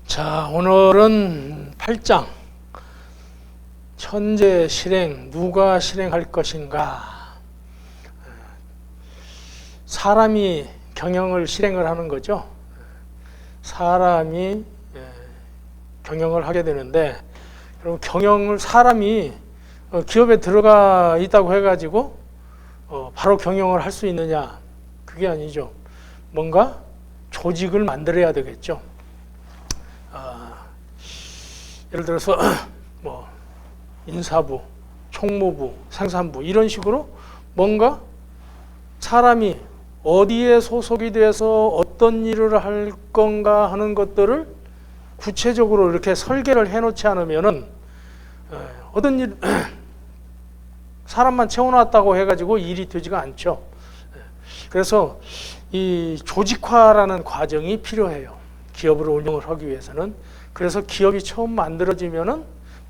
자, 오늘은 8장 천재 실행, 누가 실행할 것인가. 사람이 경영을 실행을 하는 거죠. 사람이 경영을 하게 되는데, 여러분, 경영을 사람이 기업에 들어가 있다고 해가지고 바로 경영을 할 수 있느냐? 그게 아니죠. 뭔가 조직을 만들어야 되겠죠. 예를 들어서 뭐 인사부, 총무부, 생산부 이런 식으로 뭔가 사람이 어디에 소속이 돼서 어떤 일을 할 건가 하는 것들을 구체적으로 이렇게 설계를 해놓지 않으면은 어떤 일 사람만 채워놨다고 해가지고 일이 되지가 않죠. 그래서 이 조직화라는 과정이 필요해요. 기업을 운영을 하기 위해서는. 그래서 기업이 처음 만들어지면은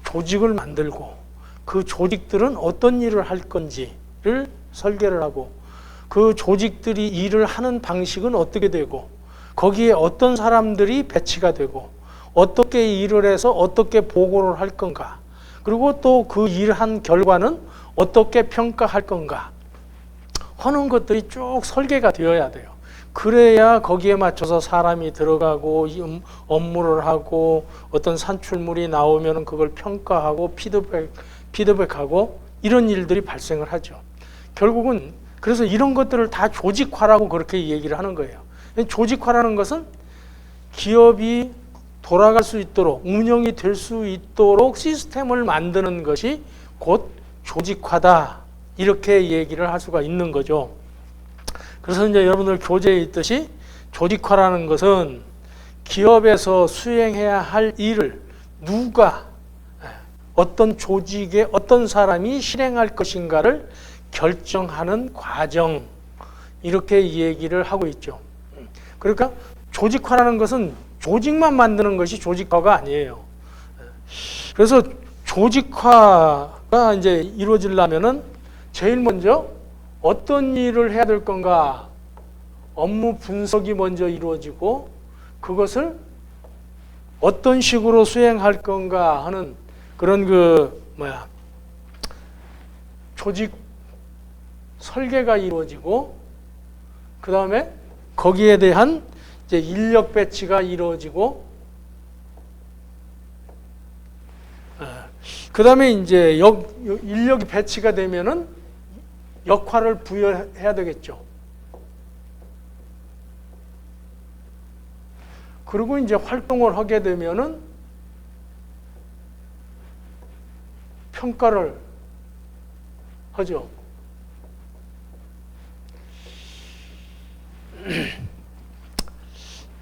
조직을 만들고 그 조직들은 어떤 일을 할 건지를 설계를 하고 그 조직들이 일을 하는 방식은 어떻게 되고 거기에 어떤 사람들이 배치가 되고 어떻게 일을 해서 어떻게 보고를 할 건가, 그리고 또 그 일한 결과는 어떻게 평가할 건가 하는 것들이 쭉 설계가 되어야 돼요. 그래야 거기에 맞춰서 사람이 들어가고 업무를 하고 어떤 산출물이 나오면 그걸 평가하고 피드백하고 이런 일들이 발생을 하죠. 결국은 그래서 이런 것들을 다 조직화라고 그렇게 얘기를 하는 거예요. 조직화라는 것은 기업이 돌아갈 수 있도록, 운영이 될 수 있도록 시스템을 만드는 것이 곧 조직화다, 이렇게 얘기를 할 수가 있는 거죠. 그래서 이제 여러분들 교재에 있듯이 조직화라는 것은 기업에서 수행해야 할 일을 누가, 어떤 조직에 어떤 사람이 실행할 것인가를 결정하는 과정, 이렇게 얘기를 하고 있죠. 그러니까 조직화라는 것은 조직만 만드는 것이 조직화가 아니에요. 그래서 조직화가 이제 이루어지려면은 제일 먼저 어떤 일을 해야 될 건가, 업무 분석이 먼저 이루어지고 그것을 어떤 식으로 수행할 건가 하는 그런 조직 설계가 이루어지고, 그 다음에 거기에 대한 이제 인력 배치가 이루어지고, 그 다음에 이제 인력이 배치가 되면은 역할을 부여해야 되겠죠. 그리고 이제 활동을 하게 되면은 평가를 하죠.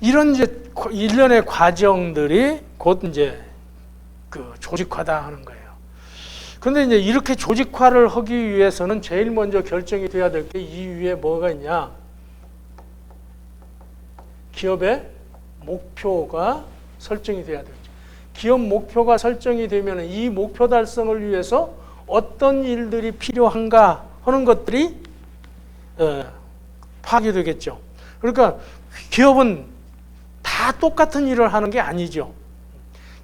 이런 이제 일련의 과정들이 곧 이제 그 조직화다 하는 거예요. 그런데 이제 이렇게 조직화를 하기 위해서는 제일 먼저 결정이 돼야 될 게 이 위에 뭐가 있냐? 기업의 목표가 설정이 돼야 되죠. 기업 목표가 설정이 되면 이 목표 달성을 위해서 어떤 일들이 필요한가 하는 것들이 파악이 되겠죠. 그러니까 기업은 다 똑같은 일을 하는 게 아니죠.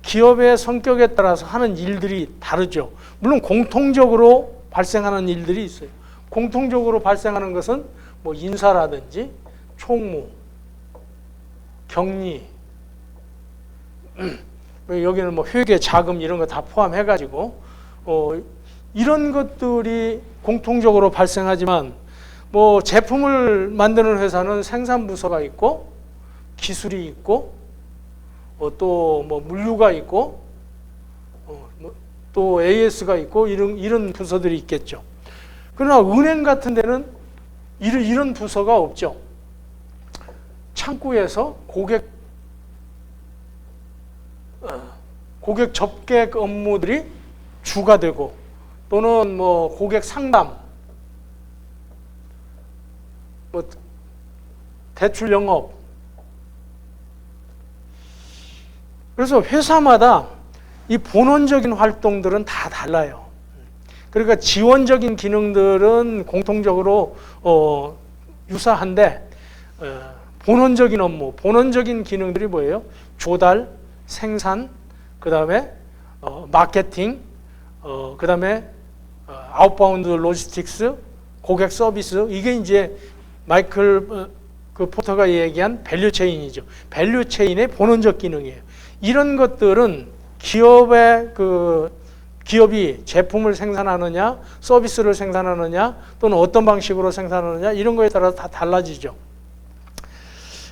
기업의 성격에 따라서 하는 일들이 다르죠. 물론 공통적으로 발생하는 일들이 있어요. 공통적으로 발생하는 것은 뭐 인사라든지 총무, 격리, 여기는 뭐 회계, 자금 이런 거 다 포함해가지고 이런 것들이 공통적으로 발생하지만, 뭐 제품을 만드는 회사는 생산부서가 있고 기술이 있고 또 뭐 물류가 있고 또 AS가 있고 이런 부서들이 있겠죠. 그러나 은행 같은 데는 이런 부서가 없죠. 창구에서 고객 접객 업무들이 주가 되고, 또는 뭐 고객 상담, 뭐 대출 영업. 그래서 회사마다 이 본원적인 활동들은 다 달라요. 그러니까 지원적인 기능들은 공통적으로 유사한데 본원적인 업무, 본원적인 기능들이 뭐예요? 조달, 생산, 그 다음에 마케팅, 그 다음에 아웃바운드 로지스틱스, 고객 서비스. 이게 이제 마이클 그 포터가 얘기한 밸류 체인이죠. 밸류 체인의 본원적 기능이에요. 이런 것들은 기업이 제품을 생산하느냐, 서비스를 생산하느냐, 또는 어떤 방식으로 생산하느냐, 이런 거에 따라서 다 달라지죠.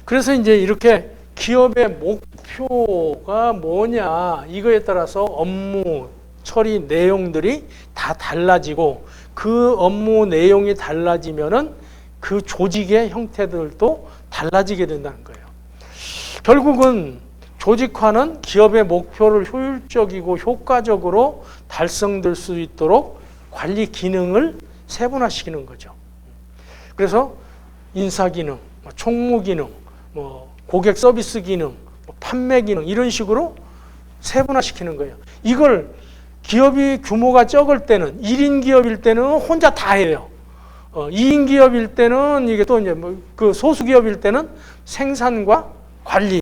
그래서 이제 이렇게 기업의 목표가 뭐냐, 이거에 따라서 업무 처리 내용들이 다 달라지고, 그 업무 내용이 달라지면은 그 조직의 형태들도 달라지게 된다는 거예요. 결국은 조직화는 기업의 목표를 효율적이고 효과적으로 달성될 수 있도록 관리 기능을 세분화시키는 거죠. 그래서 인사 기능, 총무 기능, 고객 서비스 기능, 판매 기능, 이런 식으로 세분화시키는 거예요. 이걸 기업이 규모가 적을 때는, 1인 기업일 때는 혼자 다 해요. 2인 기업일 때는, 이게 또 이제 그 소수 기업일 때는 생산과 관리,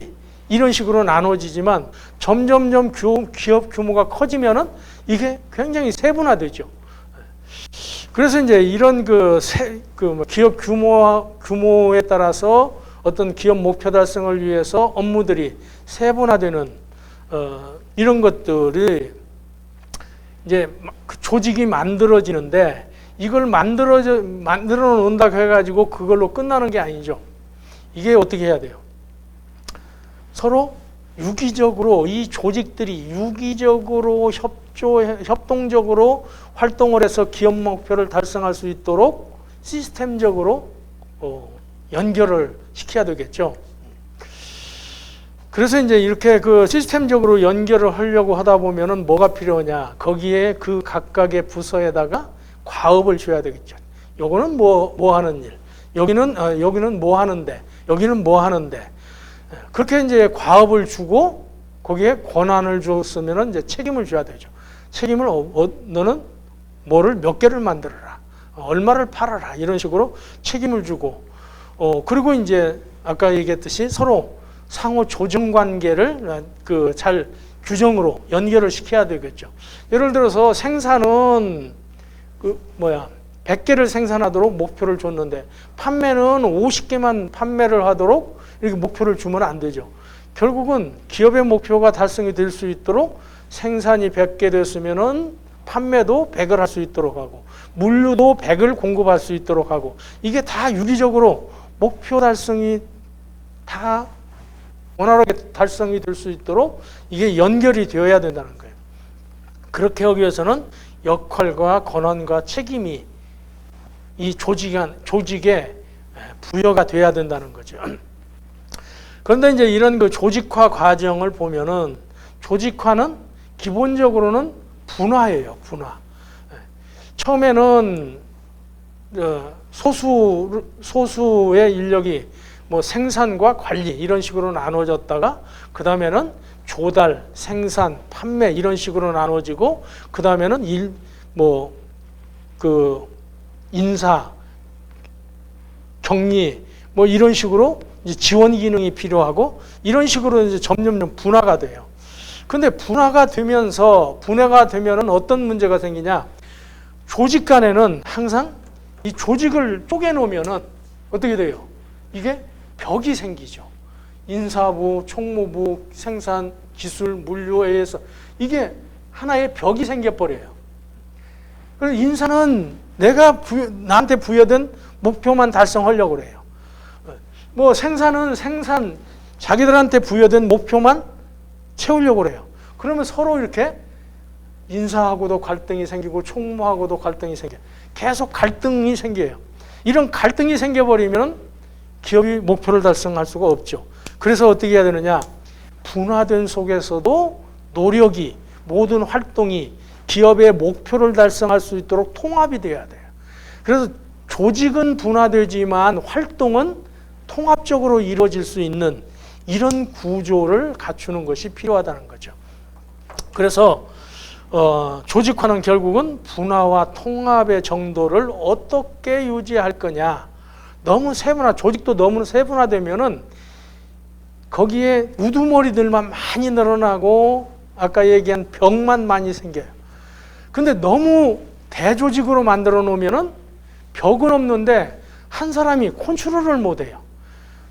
이런 식으로 나눠지지만, 점점점 기업 규모가 커지면은 이게 굉장히 세분화되죠. 그래서 이제 이런 기업 규모에 따라서 어떤 기업 목표 달성을 위해서 업무들이 세분화되는 이런 것들이 이제 조직이 만들어지는데, 이걸 만들어 놓는다고 해가지고 그걸로 끝나는 게 아니죠. 이게 어떻게 해야 돼요? 서로 유기적으로, 이 조직들이 유기적으로 협동적으로 활동을 해서 기업 목표를 달성할 수 있도록 시스템적으로 연결을 시켜야 되겠죠. 그래서 이제 이렇게 그 시스템적으로 연결을 하려고 하다 보면은 뭐가 필요하냐? 거기에 그 각각의 부서에다가 과업을 줘야 되겠죠. 요거는 뭐 하는 일, 여기는 뭐 하는데, 여기는 뭐 하는데, 그렇게 이제 과업을 주고 거기에 권한을 줬으면은 이제 책임을 줘야 되죠. 책임을 너는 뭐를 몇 개를 만들어라, 얼마를 팔아라, 이런 식으로 책임을 주고, 그리고 이제 아까 얘기했듯이 서로 상호 조정 관계를 잘 규정으로 연결을 시켜야 되겠죠. 예를 들어서 생산은 100개를 생산하도록 목표를 줬는데 판매는 50개만 판매를 하도록 이렇게 목표를 주면 안 되죠. 결국은 기업의 목표가 달성이 될 수 있도록 생산이 100개 됐으면은 판매도 100을 할 수 있도록 하고, 물류도 100을 공급할 수 있도록 하고, 이게 다 유기적으로 목표 달성이 다 원활하게 달성이 될 수 있도록 이게 연결이 되어야 된다는 거예요. 그렇게 하기 위해서는 역할과 권한과 책임이 이 조직에 부여가 돼야 된다는 거죠. 그런데 이제 이런 그 조직화 과정을 보면은, 조직화는 기본적으로는 분화예요, 분화. 처음에는 소수의 인력이 생산과 관리 이런 식으로 나눠졌다가, 그 다음에는 조달, 생산, 판매 이런 식으로 나눠지고, 그 다음에는 인사, 격리 이런 식으로 이제 지원 기능이 필요하고, 이런 식으로 이제 점점 분화가 돼요. 근데 분화가 되면은 어떤 문제가 생기냐? 조직 간에는 항상 이 조직을 쪼개놓으면은 어떻게 돼요? 이게 벽이 생기죠. 인사부, 총무부, 생산, 기술, 물류에 의해서 이게 하나의 벽이 생겨버려요. 그래서 인사는 나한테 부여된 목표만 달성하려고 그래요. 생산은 자기들한테 부여된 목표만 채우려고 그래요. 그러면 서로 이렇게 인사하고도 갈등이 생기고 총무하고도 갈등이 생겨요. 계속 갈등이 생겨요. 이런 갈등이 생겨버리면 기업이 목표를 달성할 수가 없죠. 그래서 어떻게 해야 되느냐? 분화된 속에서도 노력이, 모든 활동이 기업의 목표를 달성할 수 있도록 통합이 돼야 돼요. 그래서 조직은 분화되지만 활동은 통합적으로 이루어질 수 있는 이런 구조를 갖추는 것이 필요하다는 거죠. 그래서 조직화는 결국은 분화와 통합의 정도를 어떻게 유지할 거냐, 너무 조직도 너무 세분화되면은 거기에 우두머리들만 많이 늘어나고 아까 얘기한 병만 많이 생겨요. 근데 너무 대조직으로 만들어 놓으면은 벽은 없는데 한 사람이 컨트롤을 못 해요.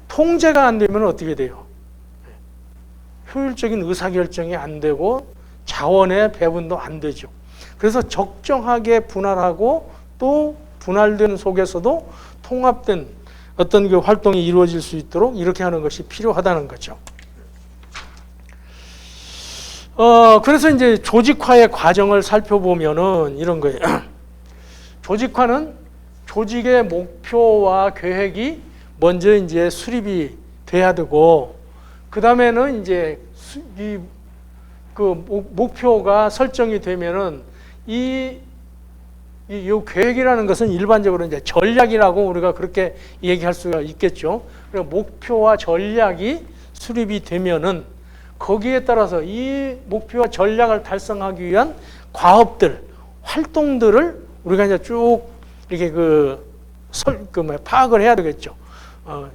통제가 안 되면 어떻게 돼요? 효율적인 의사결정이 안 되고 자원의 배분도 안 되죠. 그래서 적정하게 분할하고 또 분할된 속에서도 통합된 어떤 그 활동이 이루어질 수 있도록 이렇게 하는 것이 필요하다는 거죠. 그래서 이제 조직화의 과정을 살펴보면은 이런 거예요. 조직화는 조직의 목표와 계획이 먼저 이제 수립이 돼야 되고, 그 다음에는 이제 그 목표가 설정이 되면은 이 계획이라는 것은 일반적으로 이제 전략이라고 우리가 그렇게 얘기할 수가 있겠죠. 그리고 목표와 전략이 수립이 되면은 거기에 따라서 이 목표와 전략을 달성하기 위한 과업들, 활동들을 우리가 이제 쭉 이렇게 파악을 해야 되겠죠.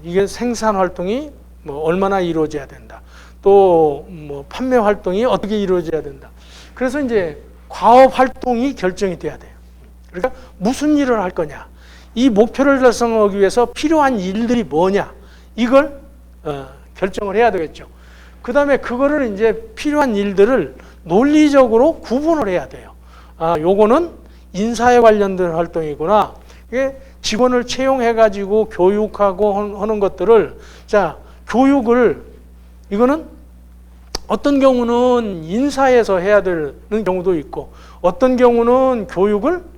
이게 생산 활동이 뭐 얼마나 이루어져야 된다. 또 뭐 판매 활동이 어떻게 이루어져야 된다. 그래서 이제 과업 활동이 결정이 돼야 돼요. 그러니까 무슨 일을 할 거냐, 이 목표를 달성하기 위해서 필요한 일들이 뭐냐, 이걸 결정을 해야 되겠죠. 그 다음에 그거를 이제 필요한 일들을 논리적으로 구분을 해야 돼요. 요거는 인사에 관련된 활동이구나. 이게 직원을 채용해가지고 교육하고 하는 것들을, 자, 교육을, 이거는 어떤 경우는 인사에서 해야 되는 경우도 있고, 어떤 경우는 교육을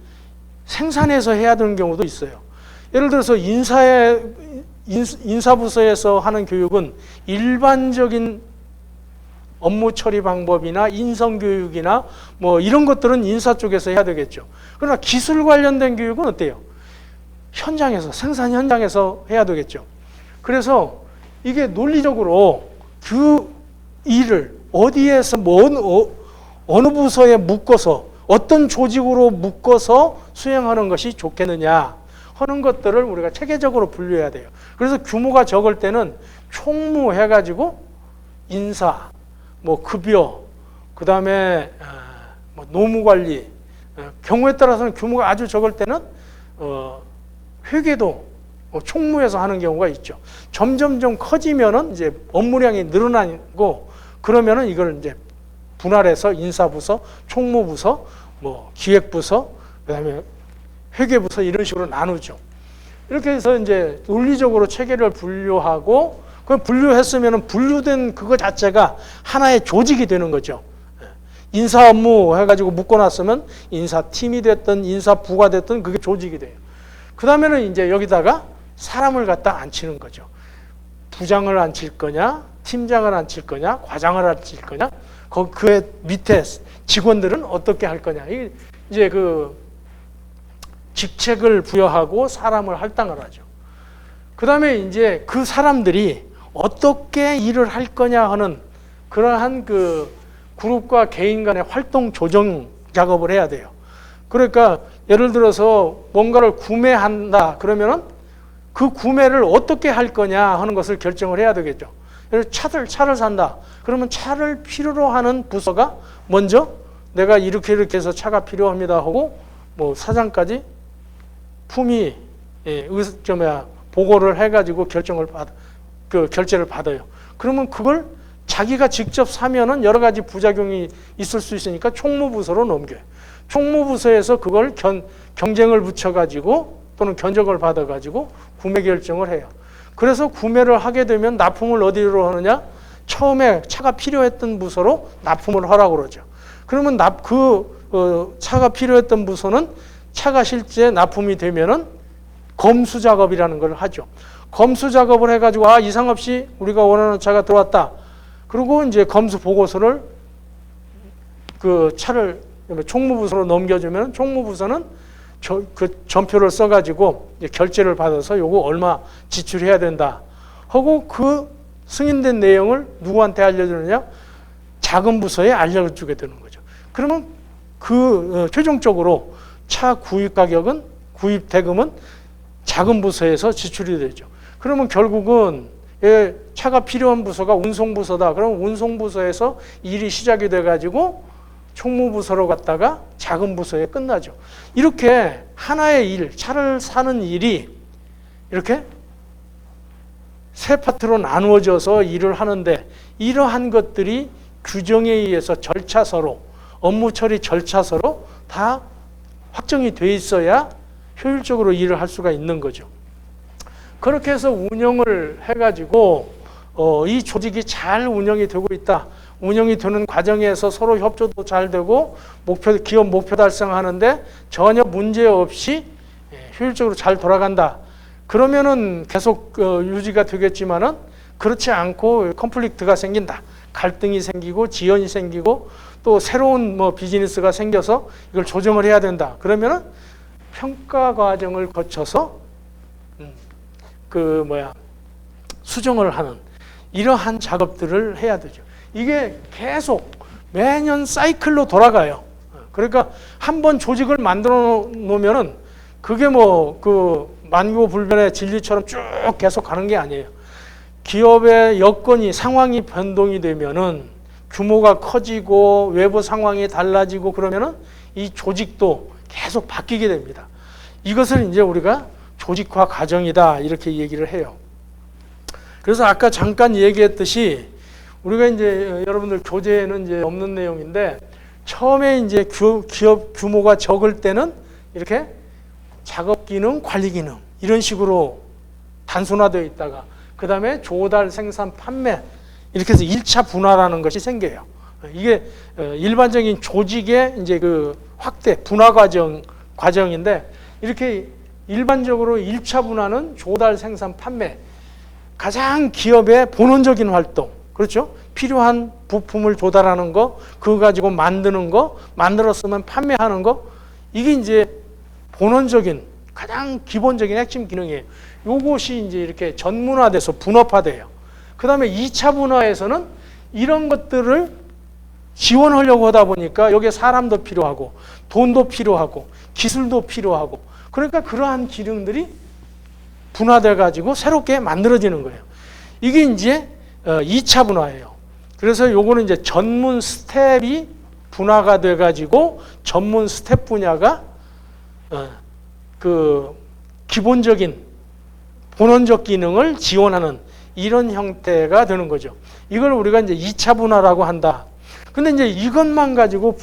생산해서 해야 되는 경우도 있어요. 예를 들어서 인사부서에서 하는 교육은 일반적인 업무 처리 방법이나 인성교육이나 뭐 이런 것들은 인사 쪽에서 해야 되겠죠. 그러나 기술 관련된 교육은 어때요? 현장에서, 생산 현장에서 해야 되겠죠. 그래서 이게 논리적으로 그 일을 어디에서 어느 부서에 묶어서 어떤 조직으로 묶어서 수행하는 것이 좋겠느냐 하는 것들을 우리가 체계적으로 분류해야 돼요. 그래서 규모가 적을 때는 총무 해가지고 인사, 뭐 급여, 그 다음에 뭐 노무관리, 경우에 따라서는 규모가 아주 적을 때는 회계도 총무에서 하는 경우가 있죠. 점점점 커지면은 이제 업무량이 늘어나고, 그러면은 이걸 이제 분할해서 인사부서, 총무부서, 뭐 기획부서, 그다음에 회계부서 이런 식으로 나누죠. 이렇게 해서 이제 논리적으로 체계를 분류하고, 그 분류했으면은 분류된 그거 자체가 하나의 조직이 되는 거죠. 인사 업무 해가지고 묶어놨으면 인사팀이 됐든 인사부가 됐든 그게 조직이 돼요. 그 다음에는 이제 여기다가 사람을 갖다 앉히는 거죠. 부장을 앉힐 거냐, 팀장을 앉힐 거냐, 과장을 앉힐 거냐, 그 밑에 직원들은 어떻게 할 거냐. 이제 그 직책을 부여하고 사람을 할당을 하죠. 그 다음에 이제 그 사람들이 어떻게 일을 할 거냐 하는 그러한 그 그룹과 개인 간의 활동 조정 작업을 해야 돼요. 그러니까 예를 들어서 뭔가를 구매한다 그러면은 그 구매를 어떻게 할 거냐 하는 것을 결정을 해야 되겠죠. 예를 들어 차를 산다. 그러면 차를 필요로 하는 부서가 먼저 내가 이렇게 해서 차가 필요합니다 하고 뭐 사장까지 품위 보고를 해가지고 결제를 받아요. 그러면 그걸 자기가 직접 사면은 여러 가지 부작용이 있을 수 있으니까 총무부서로 넘겨요. 총무부서에서 그걸 경쟁을 붙여가지고 또는 견적을 받아가지고 구매 결정을 해요. 그래서 구매를 하게 되면 납품을 어디로 하느냐? 처음에 차가 필요했던 부서로 납품을 하라고 그러죠. 그러면 차가 필요했던 부서는 차가 실제 납품이 되면은 검수 작업이라는 걸 하죠. 검수 작업을 해가지고 이상 없이 우리가 원하는 차가 들어왔다. 그리고 이제 검수 보고서를 그 차를 총무부서로 넘겨주면 총무부서는 그 전표를 써가지고 결제를 받아서 요거 얼마 지출해야 된다 하고 그 승인된 내용을 누구한테 알려주느냐? 작은 부서에 알려주게 되는 거죠. 그러면 최종적으로 차 구입 대금은 작은 부서에서 지출이 되죠. 그러면 결국은 차가 필요한 부서가 운송부서다. 그러면 운송부서에서 일이 시작이 돼가지고 총무부서로 갔다가 작은 부서에 끝나죠. 이렇게 하나의 일, 차를 사는 일이 이렇게 세 파트로 나누어져서 일을 하는데, 이러한 것들이 규정에 의해서 절차서로, 업무 처리 절차서로 다 확정이 돼 있어야 효율적으로 일을 할 수가 있는 거죠. 그렇게 해서 운영을 해가지고 이 조직이 잘 운영이 되고 있다. 운영이 되는 과정에서 서로 협조도 잘 되고 기업 목표 달성하는데 전혀 문제 없이 효율적으로 잘 돌아간다. 그러면은 계속 유지가 되겠지만은 그렇지 않고 컨플릭트가 생긴다. 갈등이 생기고 지연이 생기고 또 새로운 비즈니스가 생겨서 이걸 조정을 해야 된다. 그러면은 평가 과정을 거쳐서 수정을 하는 이러한 작업들을 해야 되죠. 이게 계속 매년 사이클로 돌아가요. 그러니까 한번 조직을 만들어 놓으면은 그게 만고불변의 진리처럼 쭉 계속 가는 게 아니에요. 기업의 여건이, 상황이 변동이 되면은 규모가 커지고 외부 상황이 달라지고 그러면은 이 조직도 계속 바뀌게 됩니다. 이것을 이제 우리가 조직화 과정이다 이렇게 얘기를 해요. 그래서 아까 잠깐 얘기했듯이 우리가 이제 여러분들 교재에는 이제 없는 내용인데, 처음에 이제 기업 규모가 적을 때는 이렇게 작업 기능, 관리 기능 이런 식으로 단순화되어 있다가 그 다음에 조달, 생산, 판매 이렇게 해서 1차 분화라는 것이 생겨요. 이게 일반적인 조직의 이제 확대, 분화 과정인데, 이렇게 일반적으로 1차 분화는 조달, 생산, 판매, 가장 기업의 본원적인 활동, 그렇죠? 필요한 부품을 조달하는 거, 그거 가지고 만드는 거, 만들었으면 판매하는 거, 이게 이제 본원적인 가장 기본적인 핵심 기능이에요. 요것이 이제 이렇게 전문화돼서 분업화돼요. 그 다음에 2차 분화에서는 이런 것들을 지원하려고 하다 보니까 여기에 사람도 필요하고 돈도 필요하고 기술도 필요하고, 그러니까 그러한 기능들이 분화돼 가지고 새롭게 만들어지는 거예요. 이게 이제 2차 분화예요. 그래서 요거는 이제 전문 스텝이 분화가 돼 가지고 전문 스텝 분야가 기본적인 본원적 기능을 지원하는 이런 형태가 되는 거죠. 이걸 우리가 이제 2차 분화라고 한다. 근데 이제 이것만 가지고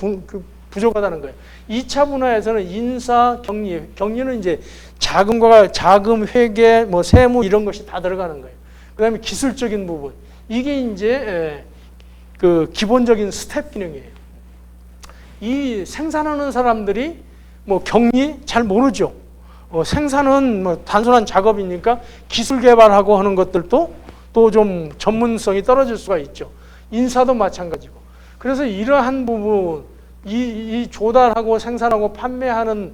부족하다는 거예요. 2차 분화에서는 인사, 경리는 이제 자금 회계, 세무 이런 것이 다 들어가는 거예요. 그다음에 기술적인 부분, 이게 이제 기본적인 스텝 기능이에요. 이 생산하는 사람들이 경리 잘 모르죠. 생산은 단순한 작업이니까 기술 개발하고 하는 것들도 또 좀 전문성이 떨어질 수가 있죠. 인사도 마찬가지고. 그래서 이러한 부분, 이 조달하고 생산하고 판매하는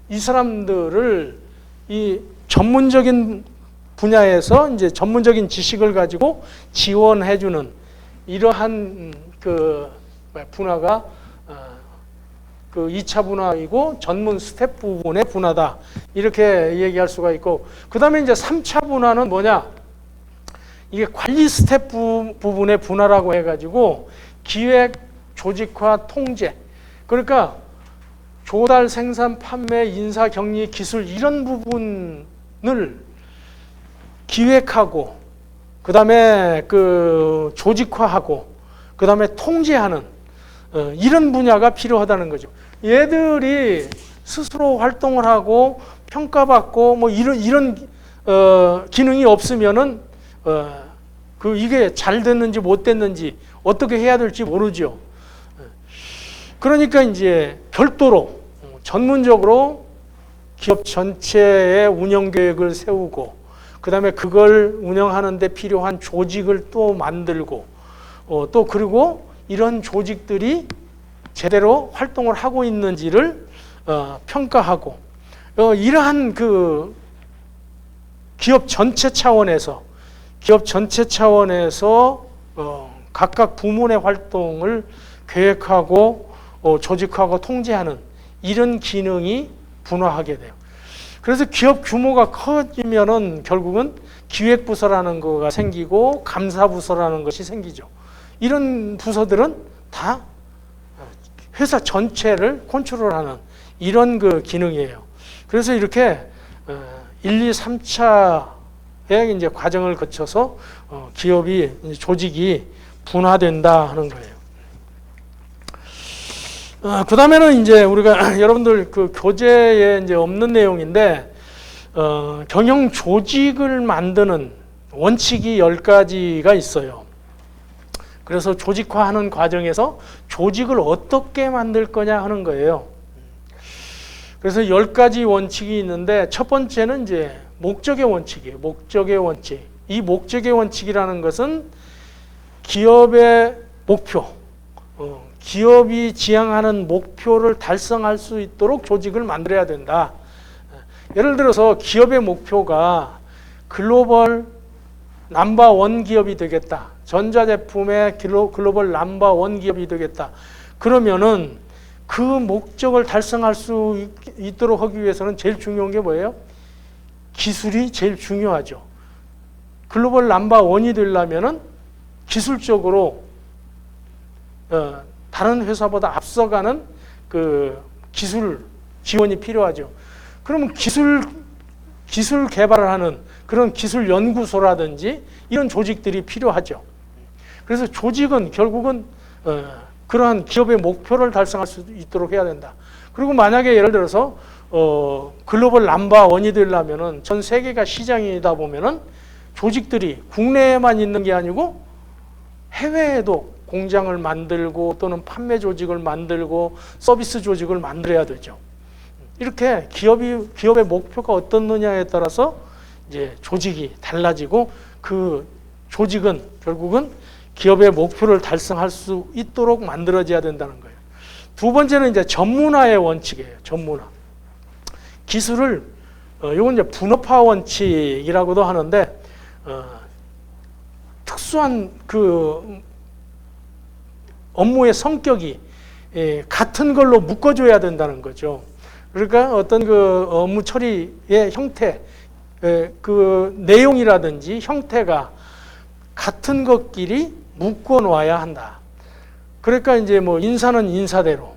이 사람들을 이 전문적인 분야에서 이제 전문적인 지식을 가지고 지원해주는 이러한 분화가 2차 분화이고 전문 스텝 부분의 분화다. 이렇게 얘기할 수가 있고, 그 다음에 이제 3차 분화는 뭐냐? 이게 관리 스텝 부분의 분화라고 해가지고 기획, 조직화, 통제. 그러니까 조달, 생산, 판매, 인사, 경리, 기술 이런 부분을 기획하고 그 다음에 조직화하고 그 다음에 통제하는 이런 분야가 필요하다는 거죠. 얘들이 스스로 활동을 하고 평가받고 이런 기능이 없으면은 이게 잘 됐는지 못 됐는지 어떻게 해야 될지 모르죠. 그러니까 이제 별도로 전문적으로 기업 전체의 운영 계획을 세우고 그 다음에 그걸 운영하는 데 필요한 조직을 또 만들고 또 그리고 이런 조직들이 제대로 활동을 하고 있는지를 평가하고 이러한 기업 전체 차원에서 각각 부문의 활동을 계획하고 조직하고 통제하는 이런 기능이 분화하게 돼요. 그래서 기업 규모가 커지면은 결국은 기획부서라는 거가 생기고 감사부서라는 것이 생기죠. 이런 부서들은 다 회사 전체를 컨트롤하는 이런 그 기능이에요. 그래서 이렇게 1, 2, 3차의 이제 과정을 거쳐서 기업이 조직이 분화된다 하는 거예요. 그 다음에는 이제 우리가 여러분들 그 교재에 이제 없는 내용인데 경영 조직을 만드는 원칙이 10가지가 있어요. 그래서 조직화하는 과정에서 조직을 어떻게 만들 거냐 하는 거예요. 그래서 10가지 원칙이 있는데 첫 번째는 이제 목적의 원칙이에요. 목적의 원칙. 이 목적의 원칙이라는 것은 기업의 목표, 기업이 지향하는 목표를 달성할 수 있도록 조직을 만들어야 된다. 예를 들어서 기업의 목표가 글로벌 넘버1 기업이 되겠다. 전자제품의 글로벌 넘버1 기업이 되겠다. 그러면은 그 목적을 달성할 수 있도록 하기 위해서는 제일 중요한 게 뭐예요? 기술이 제일 중요하죠. 글로벌 넘버1이 되려면은 기술적으로 다른 회사보다 앞서가는 그 기술 지원이 필요하죠. 그러면 기술 개발을 하는 그런 기술 연구소라든지 이런 조직들이 필요하죠. 그래서 조직은 결국은 그러한 기업의 목표를 달성할 수 있도록 해야 된다. 그리고 만약에 예를 들어서 글로벌 넘버1이 되려면은 전 세계가 시장이다 보면은 조직들이 국내에만 있는 게 아니고 해외에도 공장을 만들고 또는 판매 조직을 만들고 서비스 조직을 만들어야 되죠. 이렇게 기업의 목표가 어떻느냐에 따라서 이제 조직이 달라지고 그 조직은 결국은 기업의 목표를 달성할 수 있도록 만들어져야 된다는 거예요. 두 번째는 이제 전문화의 원칙이에요. 전문화. 기술을 이건 이제 분업화 원칙이라고도 하는데 특수한 그 업무의 성격이 같은 걸로 묶어줘야 된다는 거죠. 그러니까 어떤 그 업무 처리의 형태, 그 내용이라든지 형태가 같은 것끼리 묶어 놔야 한다. 그러니까 이제 뭐 인사는 인사대로,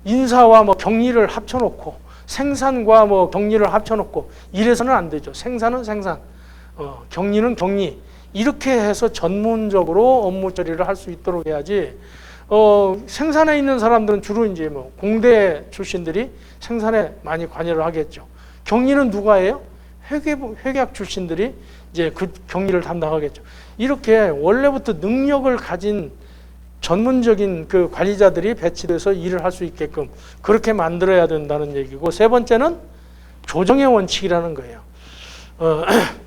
인사와 뭐 격리를 합쳐놓고 생산과 뭐 격리를 합쳐놓고 이래서는 안 되죠. 생산은 생산, 격리는 격리. 이렇게 해서 전문적으로 업무 처리를 할 수 있도록 해야지. 생산에 있는 사람들은 주로 이제 뭐 공대 출신들이 생산에 많이 관여를 하겠죠. 격리는 누가 해요? 회계학 출신들이 이제 그 격리를 담당하겠죠. 이렇게 원래부터 능력을 가진 전문적인 그 관리자들이 배치돼서 일을 할 수 있게끔 그렇게 만들어야 된다는 얘기고, 세 번째는 조정의 원칙이라는 거예요.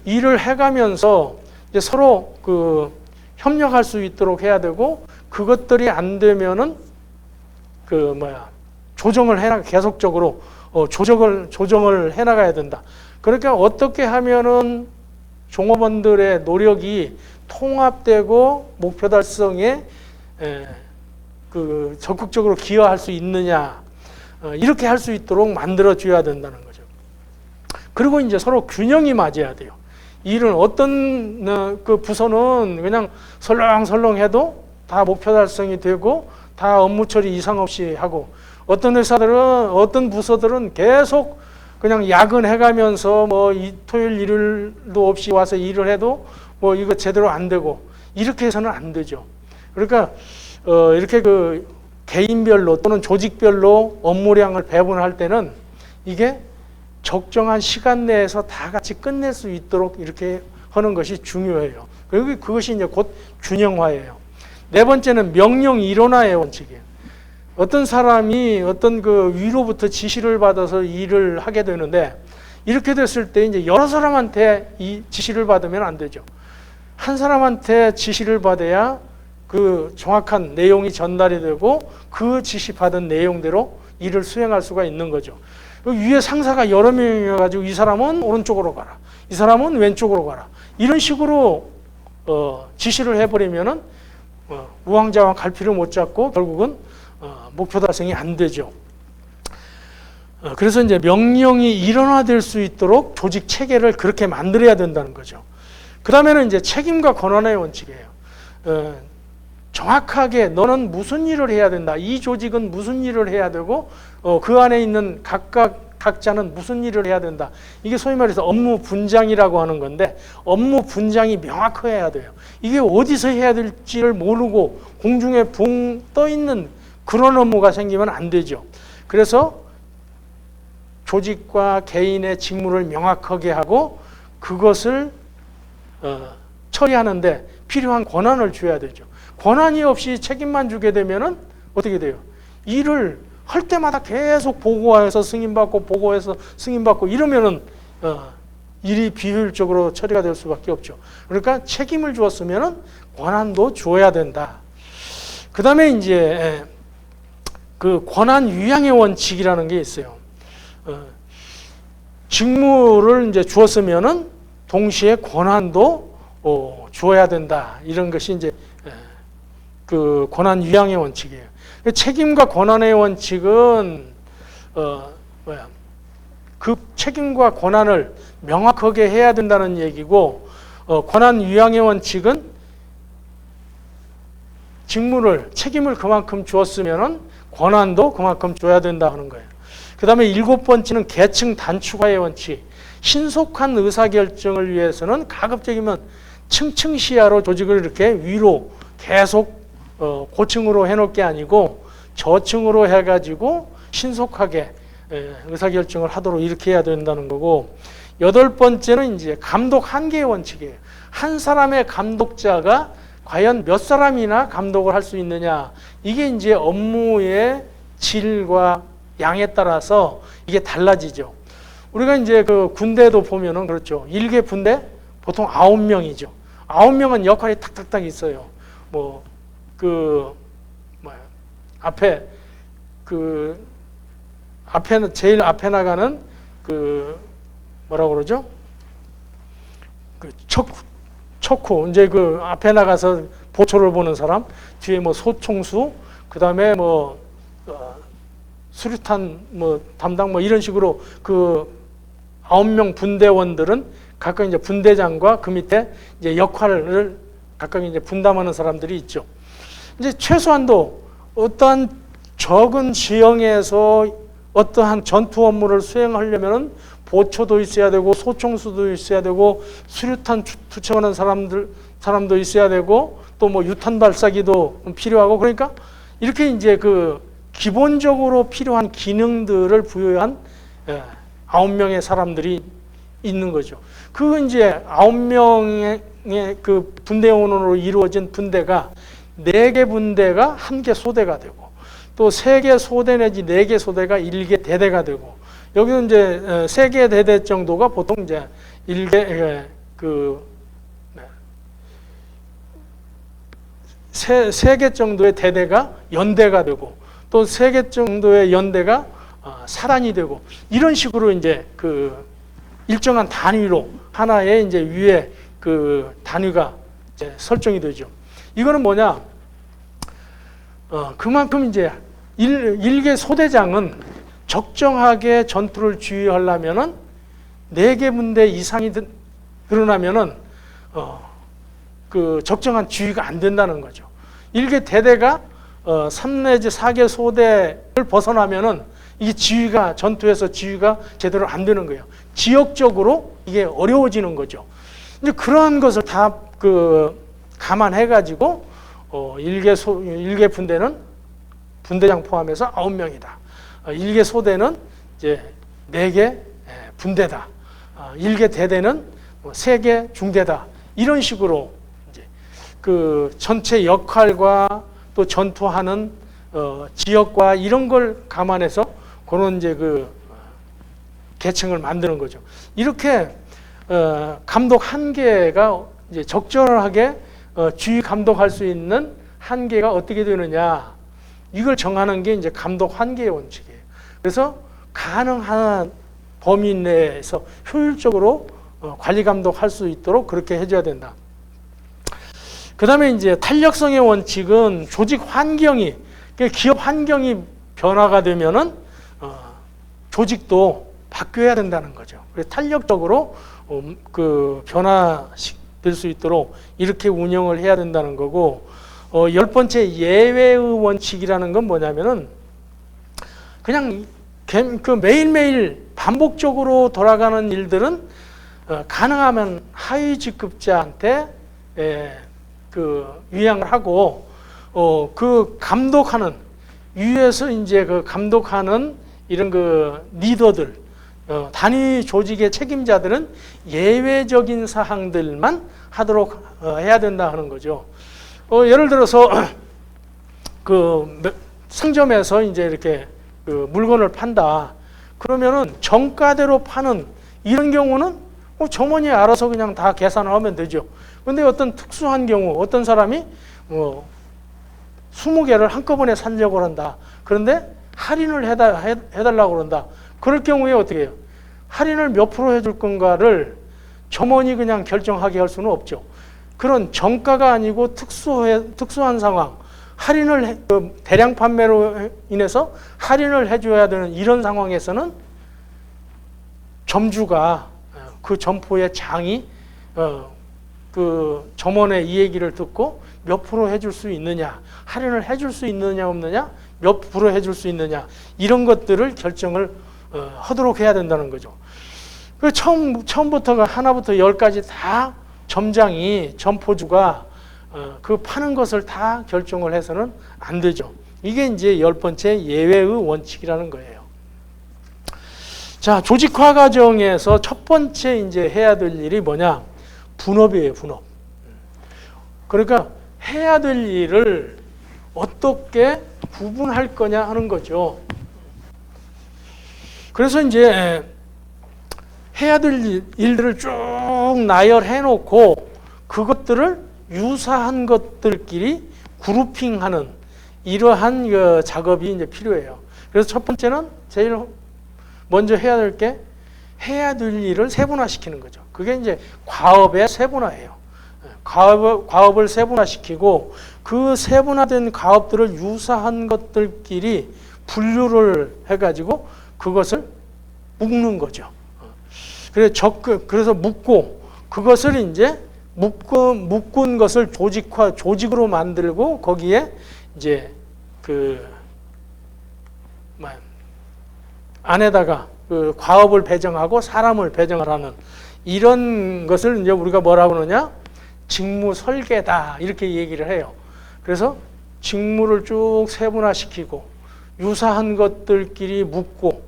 일을 해가면서 이제 서로 그 협력할 수 있도록 해야 되고, 그것들이 안 되면은 조정을 계속적으로 조정을 해나가야 된다. 그러니까 어떻게 하면은 종업원들의 노력이 통합되고 목표 달성에 그 적극적으로 기여할 수 있느냐, 이렇게 할 수 있도록 만들어 줘야 된다는 거죠. 그리고 이제 서로 균형이 맞아야 돼요. 일은 어떤 그 부서는 그냥 설렁설렁해도 다 목표 달성이 되고 다 업무 처리 이상 없이 하고, 어떤 회사들은 어떤 부서들은 계속 그냥 야근해가면서 뭐 토요일 일요일도 없이 와서 일을 해도 뭐 이거 제대로 안 되고, 이렇게 해서는 안 되죠. 그러니까 이렇게 그 개인별로 또는 조직별로 업무량을 배분할 때는 이게 적정한 시간 내에서 다 같이 끝낼 수 있도록 이렇게 하는 것이 중요해요. 그리고 그것이 이제 곧 균형화예요. 네 번째는 명령 일원화의 원칙이에요. 어떤 사람이 어떤 그 위로부터 지시를 받아서 일을 하게 되는데, 이렇게 됐을 때 이제 여러 사람한테 이 지시를 받으면 안 되죠. 한 사람한테 지시를 받아야 그 정확한 내용이 전달이 되고 그 지시 받은 내용대로 일을 수행할 수가 있는 거죠. 위에 상사가 여러 명이어가지고 이 사람은 오른쪽으로 가라, 이 사람은 왼쪽으로 가라, 이런 식으로 지시를 해버리면은 우왕좌왕 갈피를 못 잡고 결국은 목표 달성이 안 되죠. 그래서 이제 명령이 일원화될 수 있도록 조직 체계를 그렇게 만들어야 된다는 거죠. 그 다음에는 이제 책임과 권한의 원칙이에요. 정확하게 너는 무슨 일을 해야 된다. 이 조직은 무슨 일을 해야 되고 그 안에 있는 각자는 무슨 일을 해야 된다. 이게 소위 말해서 업무 분장이라고 하는 건데 업무 분장이 명확해야 돼요. 이게 어디서 해야 될지를 모르고 공중에 붕 떠 있는 그런 업무가 생기면 안 되죠. 그래서 조직과 개인의 직무를 명확하게 하고 그것을 처리하는데 필요한 권한을 줘야 되죠. 권한이 없이 책임만 주게 되면은 어떻게 돼요? 일을 할 때마다 계속 보고해서 승인받고 보고해서 승인받고 이러면은 일이 비효율적으로 처리가 될 수밖에 없죠. 그러니까 책임을 주었으면은 권한도 줘야 된다. 그 다음에 이제 그 권한 유양의 원칙이라는 게 있어요. 직무를 이제 주었으면은 동시에 권한도 주어야 된다. 이런 것이 이제 그 권한 유양의 원칙이에요. 책임과 권한의 원칙은 그 책임과 권한을 명확하게 해야 된다는 얘기고, 권한 유양의 원칙은 책임을 그만큼 주었으면은 권한도 그만큼 줘야 된다 하는 거예요. 그 다음에 7번째는 계층 단축화의 원칙. 신속한 의사결정을 위해서는 가급적이면 층층 시야로 조직을 이렇게 위로 계속 고층으로 해놓을 게 아니고 저층으로 해가지고 신속하게 의사결정을 하도록 이렇게 해야 된다는 거고, 8번째는 이제 감독 한계의 원칙이에요. 한 사람의 감독자가 과연 몇 사람이나 감독을 할 수 있느냐. 이게 이제 업무의 질과 양에 따라서 이게 달라지죠. 우리가 이제 그 군대도 보면은 그렇죠. 일개 분대 보통 9명이죠. 9명은 역할이 탁탁탁 있어요. 제일 앞에 나가는 뭐라고 그러죠? 척후, 이제 그 앞에 나가서 보초를 보는 사람, 뒤에 소총수, 그 다음에 수류탄 담당 이런 식으로 그 9명 분대원들은 각각 이제 분대장과 그 밑에 이제 역할을 각각 이제 분담하는 사람들이 있죠. 이제 최소한도 어떠한 적은 지형에서 어떠한 전투 업무를 수행하려면은 보초도 있어야 되고 소총수도 있어야 되고 수류탄 투척하는 사람도 있어야 되고 또 유탄 발사기도 필요하고, 그러니까 이렇게 이제 그 기본적으로 필요한 기능들을 부여한 9명의 사람들이 있는 거죠. 그 이제 9명의 그 분대원으로 이루어진 분대가 4개 분대가 1개 소대가 되고, 또 3개 소대 내지 4개 소대가 1개 대대가 되고, 여기는 이제 3개 대대 정도가 보통 이제 1개 세 개 정도의 대대가 연대가 되고, 또 3개 정도의 연대가 사단이 되고, 이런 식으로 이제 그 일정한 단위로 하나의 이제 위에 그 단위가 이제 설정이 되죠. 이거는 뭐냐? 그만큼 이제 일개 소대장은 적정하게 전투를 지휘하려면은 4개 분대 이상이 드러나면은 그 적정한 지휘가 안 된다는 거죠. 일개 대대가 3 내지 4개 소대를 벗어나면은 이게 전투에서 지휘가 제대로 안 되는 거예요. 지역적으로 이게 어려워지는 거죠. 이제 그러한 것을 다 감안해가지고 일개 분대는 분대장 포함해서 9명이다. 일개 소대는 이제 4개 분대다. 일개 대대는 3개 중대다. 이런 식으로 이제 그 전체 역할과 또 전투하는 지역과 이런 걸 감안해서 그런 이제 그 계층을 만드는 거죠. 이렇게 감독 한계가 이제 적절하게 지휘 감독할 수 있는 한계가 어떻게 되느냐, 이걸 정하는 게 이제 감독 한계의 원칙이에요. 그래서 가능한 범위 내에서 효율적으로 관리 감독할 수 있도록 그렇게 해줘야 된다. 그 다음에 이제 탄력성의 원칙은 조직 환경이, 기업 환경이 변화가 되면은 조직도 바뀌어야 된다는 거죠. 그래서 탄력적으로 그 변화될 수 있도록 이렇게 운영을 해야 된다는 거고, 10번째 예외의 원칙이라는 건 뭐냐면은 그냥 그 매일매일 반복적으로 돌아가는 일들은 가능하면 하위 직급자한테 그 위양을 하고, 그 감독하는 위에서 이제 그 감독하는 이런 그 리더들, 단위 조직의 책임자들은 예외적인 사항들만 하도록 해야 된다 하는 거죠. 예를 들어서 그 상점에서 이제 이렇게 그 물건을 판다. 그러면은 정가대로 파는 이런 경우는 점원이 알아서 그냥 다 계산을 하면 되죠. 근데 어떤 특수한 경우, 어떤 사람이 20개를 한꺼번에 산다고 한다. 그런데 할인을 해달라고 그런다. 그럴 경우에 어떻게 해요? 할인을 몇 프로 해줄 건가를 점원이 그냥 결정하게 할 수는 없죠. 그런 정가가 아니고 특수한 상황, 할인을 대량 판매로 인해서 할인을 해줘야 되는 이런 상황에서는 점주가 그 점포의 장이 그 점원의 이 얘기를 듣고 몇 프로 해줄 수 있느냐, 할인을 해줄 수 있느냐 없느냐, 몇 프로 해줄 수 있느냐, 이런 것들을 결정을 하도록 해야 된다는 거죠. 그 처음부터 하나부터 10까지 다 점장이, 점포주가 그 파는 것을 다 결정을 해서는 안 되죠. 이게 이제 10번째 예외의 원칙이라는 거예요. 자, 조직화 과정에서 첫 번째 이제 해야 될 일이 뭐냐? 분업이에요, 분업. 그러니까 해야 될 일을 어떻게 구분할 거냐 하는 거죠. 그래서 이제 해야 될 일들을 쭉 나열해 놓고 그것들을 유사한 것들끼리 그룹핑하는 이러한 그 작업이 이제 필요해요. 그래서 첫 번째는 제일 먼저 해야 될 게 해야 될 일을 세분화시키는 거죠. 그게 이제 과업의 세분화예요. 과업을 세분화시키고 그 세분화된 과업들을 유사한 것들끼리 분류를 해가지고 그것을 묶는 거죠. 그래서 묶고 그것을 이제 묶은 것을 조직으로 만들고 거기에 이제 안에다가 그 과업을 배정하고 사람을 배정을 하는 이런 것을 이제 우리가 뭐라고 그러냐? 직무 설계다 이렇게 얘기를 해요. 그래서 직무를 쭉 세분화시키고 유사한 것들끼리 묶고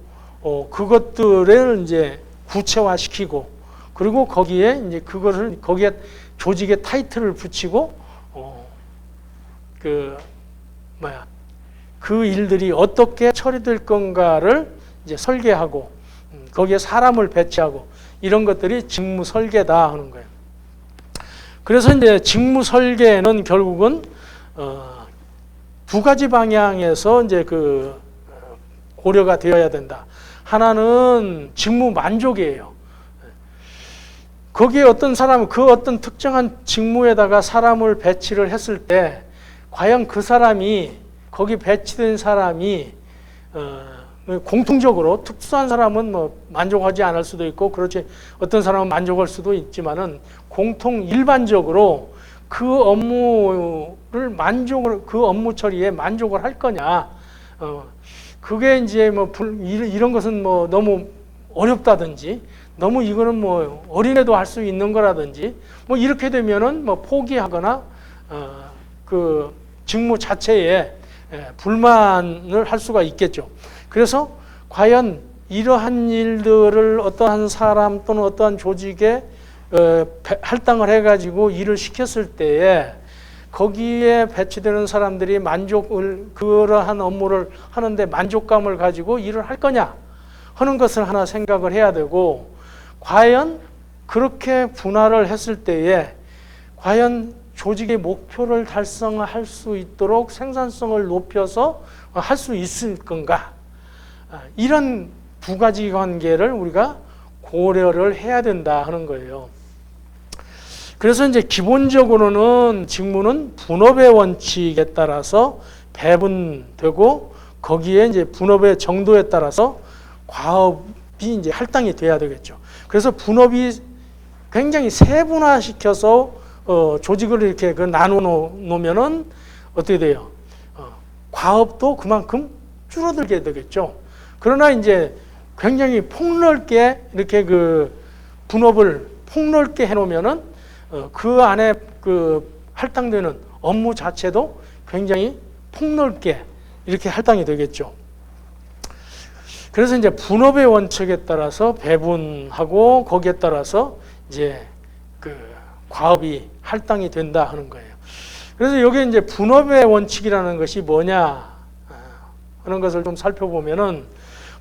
그것들을 이제 구체화시키고 그리고 거기에 이제 거기에 조직의 타이틀을 붙이고 그 일들이 어떻게 처리될 건가를 이제 설계하고 거기에 사람을 배치하고 이런 것들이 직무 설계다 하는 거예요. 그래서 이제 직무 설계는 결국은 두 가지 방향에서 이제 고려가 되어야 된다. 하나는 직무 만족이에요. 거기에 어떤 특정한 직무에다가 사람을 배치를 했을 때 과연 그 사람이 거기 배치된 사람이 공통적으로 특수한 사람은 뭐 만족하지 않을 수도 있고 그렇지 어떤 사람은 만족할 수도 있지만은 일반적으로 그 업무 처리에 만족을 할 거냐. 그게 이제 이런 것은 뭐 너무 어렵다든지 너무 이거는 뭐 어린애도 할 수 있는 거라든지 뭐 이렇게 되면은 뭐 포기하거나 그 직무 자체에 불만을 할 수가 있겠죠. 그래서 과연 이러한 일들을 어떠한 사람 또는 어떠한 조직에 할당을 해가지고 일을 시켰을 때에 거기에 배치되는 사람들이 그러한 업무를 하는데 만족감을 가지고 일을 할 거냐 하는 것을 하나 생각을 해야 되고, 과연 그렇게 분할을 했을 때에 과연 조직의 목표를 달성할 수 있도록 생산성을 높여서 할 수 있을 건가, 이런 두 가지 관계를 우리가 고려를 해야 된다 하는 거예요. 그래서 이제 기본적으로는 직무는 분업의 원칙에 따라서 배분되고 거기에 이제 분업의 정도에 따라서 과업이 이제 할당이 돼야 되겠죠. 그래서 분업이 굉장히 세분화시켜서 조직을 이렇게 나눠 놓으면은 어떻게 돼요? 과업도 그만큼 줄어들게 되겠죠. 그러나 이제 굉장히 폭넓게 이렇게 분업을 폭넓게 해놓으면은 그 안에 할당되는 업무 자체도 굉장히 폭넓게 이렇게 할당이 되겠죠. 그래서 이제 분업의 원칙에 따라서 배분하고 거기에 따라서 이제 과업이 할당이 된다 하는 거예요. 그래서 여기 이제 분업의 원칙이라는 것이 뭐냐 하는 것을 좀 살펴보면은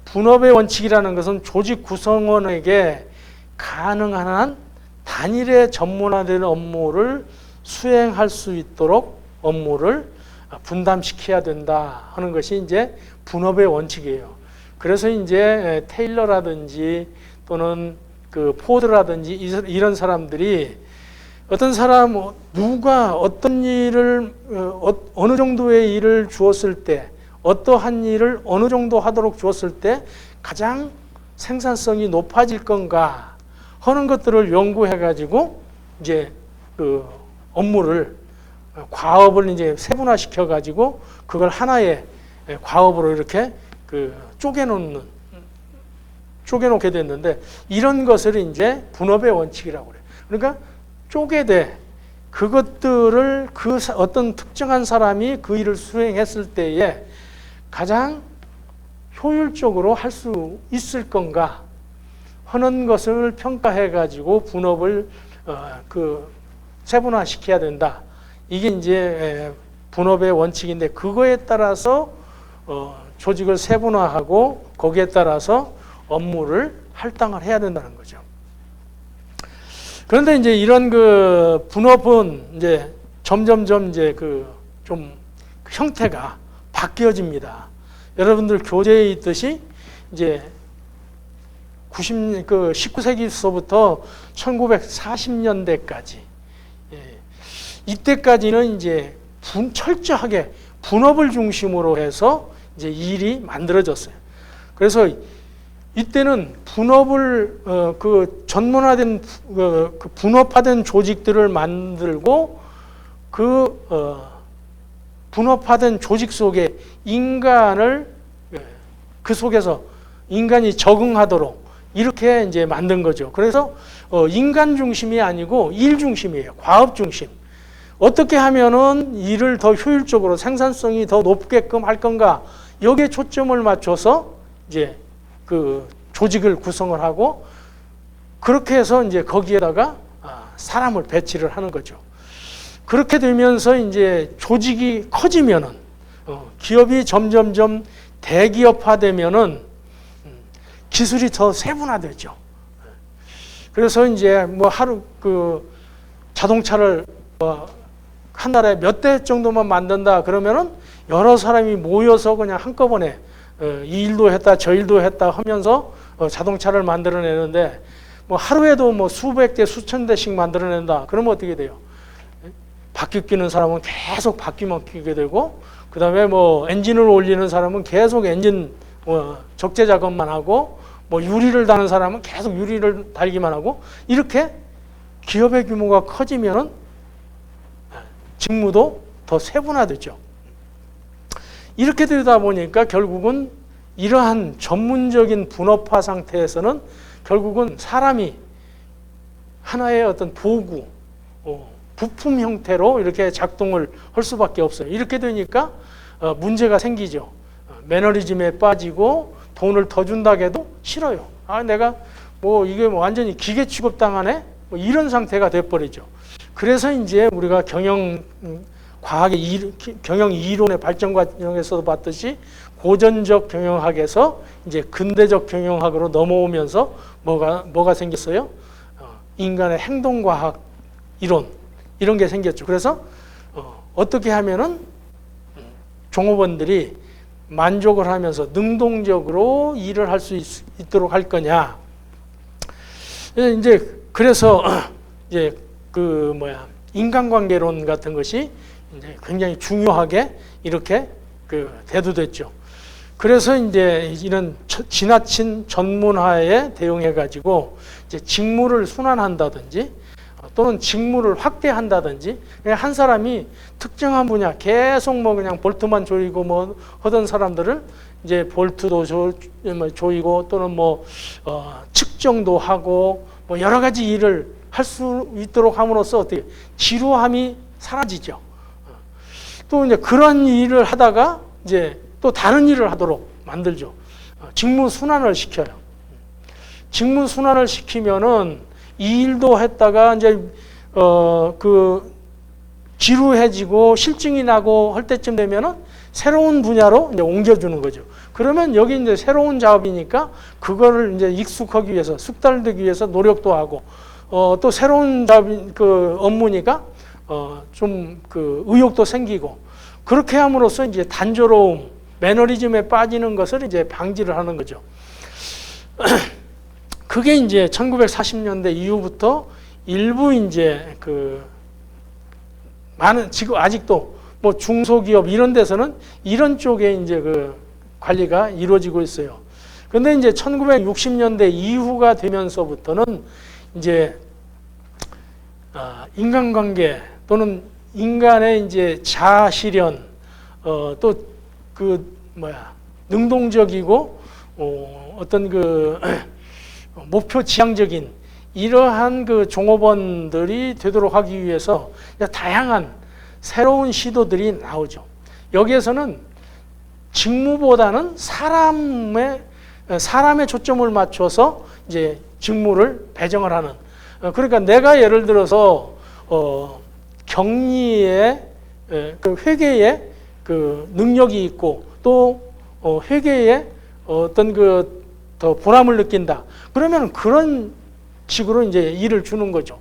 분업의 원칙이라는 것은 조직 구성원에게 가능한 한 단일에 전문화된 업무를 수행할 수 있도록 업무를 분담시켜야 된다 하는 것이 이제 분업의 원칙이에요. 그래서 이제 테일러라든지 또는 포드라든지 이런 사람들이 어떤 사람 누가 어떤 일을 어느 정도의 일을 주었을 때 어떠한 일을 어느 정도 하도록 주었을 때 가장 생산성이 높아질 건가 하는 것들을 연구해 가지고 이제 업무를 과업을 이제 세분화시켜 가지고 그걸 하나의 과업으로 이렇게 쪼개놓게 됐는데 이런 것을 이제 분업의 원칙이라고 그래요. 그러니까 쪼개되 그것들을 어떤 특정한 사람이 그 일을 수행했을 때에 가장 효율적으로 할 수 있을 건가 하는 것을 평가해 가지고 분업을 세분화시켜야 된다. 이게 이제 분업의 원칙인데 그거에 따라서 조직을 세분화하고 거기에 따라서 업무를 할당을 해야 된다는 거죠. 그런데 이제 이런 분업은 이제 점점점 이제 좀 형태가 바뀌어집니다. 여러분들 교재에 있듯이 이제 19세기서부터 1940년대까지 이때까지는 이제 철저하게 분업을 중심으로 해서 이제 일이 만들어졌어요. 그래서 이때는 분업을 전문화된 분업화된 조직들을 만들고 분업화된 조직 속에 인간을 그 속에서 인간이 적응하도록 이렇게 이제 만든 거죠. 그래서 인간 중심이 아니고 일 중심이에요. 과업 중심. 어떻게 하면은 일을 더 효율적으로 생산성이 더 높게끔 할 건가? 여기에 초점을 맞춰서 이제 조직을 구성을 하고 그렇게 해서 이제 거기에다가 사람을 배치를 하는 거죠. 그렇게 되면서 이제 조직이 커지면은 기업이 점점점 대기업화되면은 기술이 더 세분화되죠. 그래서 이제 자동차를 한 달에 몇 대 정도만 만든다 그러면은 여러 사람이 모여서 그냥 한꺼번에 이 일도 했다 저 일도 했다 하면서 자동차를 만들어내는데 하루에도 수백 대 수천 대씩 만들어낸다 그러면 어떻게 돼요? 바퀴 끼는 사람은 계속 바퀴만 끼게 되고 그 다음에 엔진을 올리는 사람은 계속 엔진 적재 작업만 하고 유리를 다는 사람은 계속 유리를 달기만 하고 이렇게 기업의 규모가 커지면은 직무도 더 세분화되죠. 이렇게 되다 보니까 결국은 이러한 전문적인 분업화 상태에서는 결국은 사람이 하나의 어떤 도구, 부품 형태로 이렇게 작동을 할 수밖에 없어요. 이렇게 되니까 문제가 생기죠. 매너리즘에 빠지고 돈을 더 준다고 해도 싫어요. 내가 이게 완전히 기계 취급당하네? 이런 상태가 돼버리죠. 그래서 이제 우리가 경영 이론의 발전 과정에서도 봤듯이 고전적 경영학에서 이제 근대적 경영학으로 넘어오면서 뭐가 생겼어요? 인간의 행동과학 이론 이런 게 생겼죠. 그래서 어떻게 하면은 종업원들이 만족을 하면서 능동적으로 일을 할 수 있도록 할 거냐. 이제 그래서 이제 인간관계론 같은 것이 이제 굉장히 중요하게 이렇게 대두됐죠. 그래서 이제 이런 지나친 전문화에 대응해 가지고 이제 직무를 순환한다든지 또는 직무를 확대한다든지, 한 사람이 특정한 분야 계속 뭐 그냥 볼트만 조이고 뭐 하던 사람들을 이제 볼트도 조이고 또는 뭐 측정도 하고 뭐 여러 가지 일을 할 수 있도록 함으로써 어떻게 지루함이 사라지죠. 또 이제 그런 일을 하다가 이제 또 다른 일을 하도록 만들죠. 직무 순환을 시켜요. 직무 순환을 시키면은 이 일도 했다가 이제 그 지루해지고 실증이 나고 할 때쯤 되면은 새로운 분야로 이제 옮겨주는 거죠. 그러면 여기 이제 새로운 작업이니까 그거를 이제 익숙하기 위해서, 숙달되기 위해서 노력도 하고, 또 새로운 작업, 그 업무니까 좀 그 의욕도 생기고, 그렇게 함으로써 이제 단조로움, 매너리즘에 빠지는 것을 이제 방지를 하는 거죠. 그게 이제 1940년대 이후부터 일부 이제 그 많은, 지금 아직도 뭐 중소기업 이런 데서는 이런 쪽에 이제 그 관리가 이루어지고 있어요. 근데 이제 1960년대 이후가 되면서부터는 이제 인간관계 또는 인간의 이제 자아 실현, 또 그 능동적이고 어떤 그 목표 지향적인 이러한 그 종업원들이 되도록 하기 위해서 다양한 새로운 시도들이 나오죠. 여기에서는 직무보다는 사람의 초점을 맞춰서 이제 직무를 배정을 하는. 그러니까 내가 예를 들어서 경리에 그 회계에 그 능력이 있고 또 회계에 어떤 그 더 보람을 느낀다. 그러면 그런 식으로 이제 일을 주는 거죠.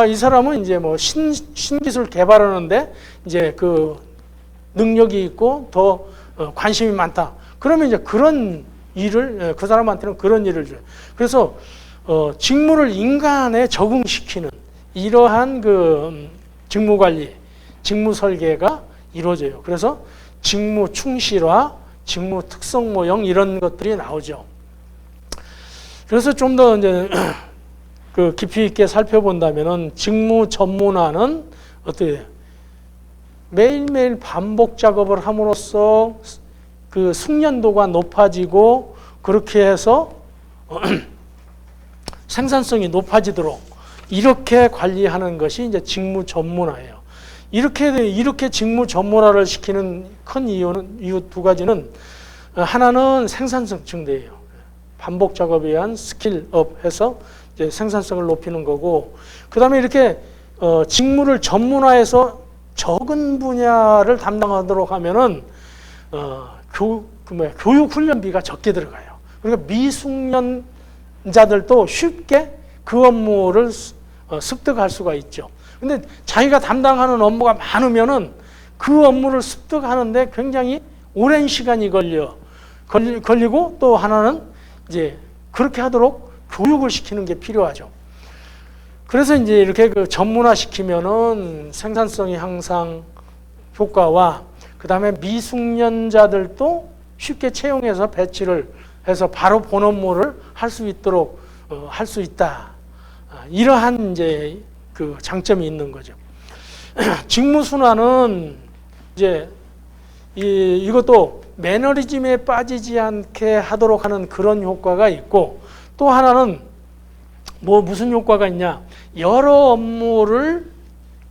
이 사람은 이제 뭐 신기술 개발하는데 이제 그 능력이 있고 더 관심이 많다. 그러면 이제 그런 일을, 그 사람한테는 그런 일을 줘요. 그래서 직무를 인간에 적응시키는 이러한 그 직무 관리, 직무 설계가 이루어져요. 그래서 직무 충실화, 직무 특성 모형 이런 것들이 나오죠. 그래서 좀 더 이제 그 깊이 있게 살펴본다면은 직무 전문화는 어떻게 매일매일 반복 작업을 함으로써 그 숙련도가 높아지고 그렇게 해서 생산성이 높아지도록 이렇게 관리하는 것이 이제 직무 전문화예요. 이렇게 직무 전문화를 시키는 큰 이유 두 가지는, 하나는 생산성 증대예요. 반복 작업에 의한 스킬업 해서 이제 생산성을 높이는 거고, 그 다음에 이렇게 직무를 전문화해서 적은 분야를 담당하도록 하면은 교육 훈련비가 적게 들어가요. 그러니까 미숙련자들도 쉽게 그 업무를 습득할 수가 있죠. 근데 자기가 담당하는 업무가 많으면은 그 업무를 습득하는데 굉장히 오랜 시간이 걸리고, 또 하나는 이제 그렇게 하도록 교육을 시키는 게 필요하죠. 그래서 이제 이렇게 그 전문화 시키면은 생산성이 항상 효과와, 그 다음에 미숙련자들도 쉽게 채용해서 배치를 해서 바로 본 업무를 할 수 있도록 할 수 있다. 이러한 이제 그 장점이 있는 거죠. 직무순환은 이제 이것도 매너리즘에 빠지지 않게 하도록 하는 그런 효과가 있고, 또 하나는 무슨 효과가 있냐? 여러 업무를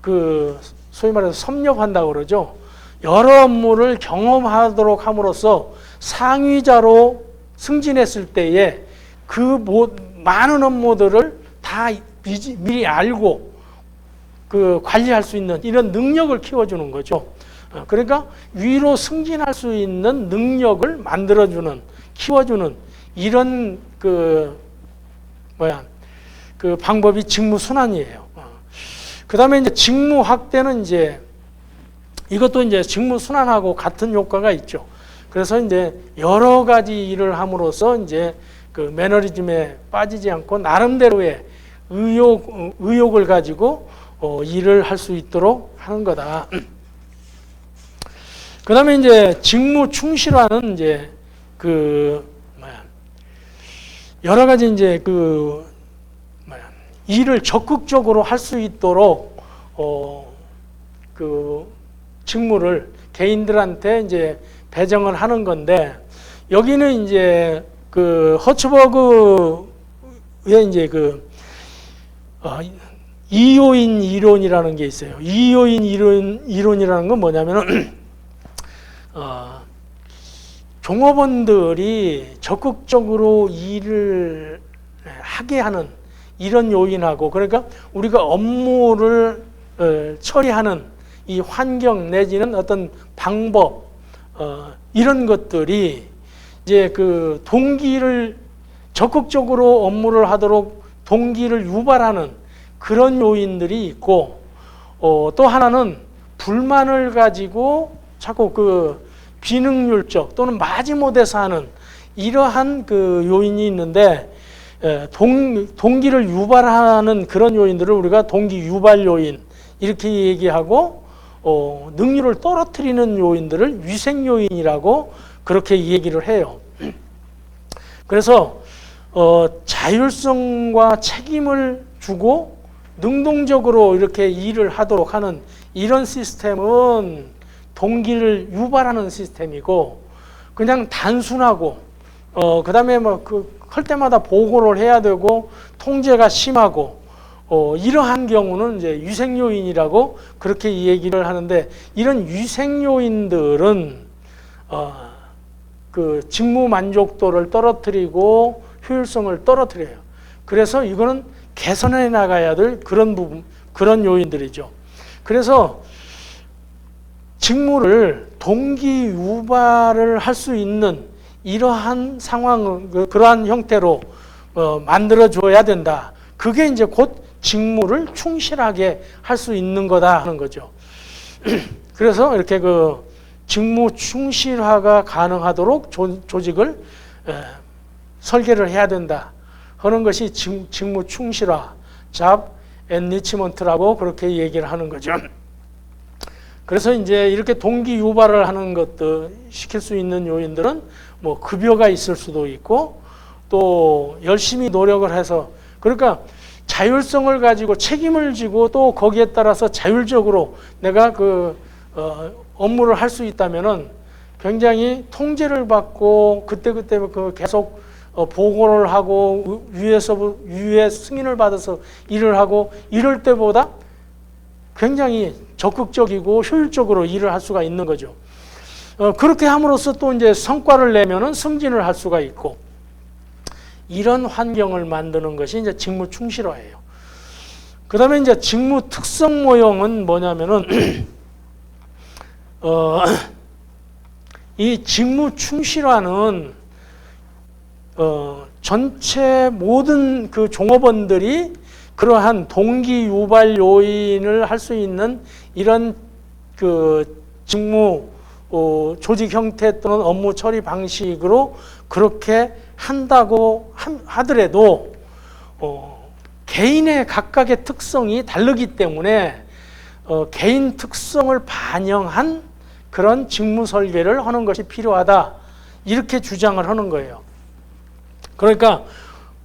그 소위 말해서 섭렵한다고 그러죠. 여러 업무를 경험하도록 함으로써 상위자로 승진했을 때에 그 많은 업무들을 다 미리 알고 그 관리할 수 있는 이런 능력을 키워주는 거죠. 그러니까 위로 승진할 수 있는 능력을 만들어주는, 키워주는 이런 그 방법이 직무 순환이에요. 그 다음에 이제 직무 확대는 이제 이것도 이제 직무 순환하고 같은 효과가 있죠. 그래서 이제 여러 가지 일을 함으로써 이제 그 매너리즘에 빠지지 않고 나름대로의 의욕을 가지고 일을 할 수 있도록 하는 거다. 그 다음에 이제 직무 충실화는 이제 여러 가지 이제 일을 적극적으로 할 수 있도록 그 직무를 개인들한테 이제 배정을 하는 건데, 여기는 이제 그 허츠버그의 이제 이요인 이론이라는 게 있어요. 이요인 이론이라는 건 뭐냐면은 종업원들이 적극적으로 일을 하게 하는 이런 요인하고, 그러니까 우리가 업무를 처리하는 이 환경 내지는 어떤 방법, 이런 것들이 이제 그 동기를 적극적으로 업무를 하도록 동기를 유발하는 그런 요인들이 있고, 또 하나는 불만을 가지고 자꾸 그 비능률적 또는 마지못해서 하는 이러한 그 요인이 있는데, 동기를 유발하는 그런 요인들을 우리가 동기 유발 요인 이렇게 얘기하고, 능률을 떨어뜨리는 요인들을 위생 요인이라고 그렇게 얘기를 해요. 그래서 자율성과 책임을 주고 능동적으로 이렇게 일을 하도록 하는 이런 시스템은 동기를 유발하는 시스템이고, 그냥 단순하고 그 다음에 할 때마다 보고를 해야 되고 통제가 심하고 이러한 경우는 이제 위생 요인이라고 그렇게 얘기를 하는데, 이런 위생 요인들은 그 직무 만족도를 떨어뜨리고 효율성을 떨어뜨려요. 그래서 이거는 개선해 나가야 될 그런 부분, 그런 요인들이죠. 그래서 직무를 동기 유발을 할 수 있는 이러한 상황, 그러한 형태로 만들어 줘야 된다. 그게 이제 곧 직무를 충실하게 할 수 있는 거다 하는 거죠. 그래서 이렇게 그 직무 충실화가 가능하도록 조직을 설계를 해야 된다 하는 것이 직무 충실화, job enrichment라고 그렇게 얘기를 하는 거죠. 그래서 이제 이렇게 동기 유발을 하는 것도 시킬 수 있는 요인들은 뭐 급여가 있을 수도 있고, 또 열심히 노력을 해서, 그러니까 자율성을 가지고 책임을 지고 또 거기에 따라서 자율적으로 내가 그 업무를 할 수 있다면은 굉장히 통제를 받고 그때그때 그 계속 보고를 하고 위에 승인을 받아서 일을 하고 이럴 때보다 굉장히 적극적이고 효율적으로 일을 할 수가 있는 거죠. 그렇게 함으로써 또 이제 성과를 내면은 승진을 할 수가 있고, 이런 환경을 만드는 것이 이제 직무 충실화예요. 그 다음에 이제 직무 특성 모형은 뭐냐면은, 이 직무 충실화는, 전체 모든 그 종업원들이 그러한 동기 유발 요인을 할 수 있는 이런 그 직무 조직 형태 또는 업무 처리 방식으로 그렇게 한다고 하더라도 개인의 각각의 특성이 다르기 때문에 개인 특성을 반영한 그런 직무 설계를 하는 것이 필요하다, 이렇게 주장을 하는 거예요. 그러니까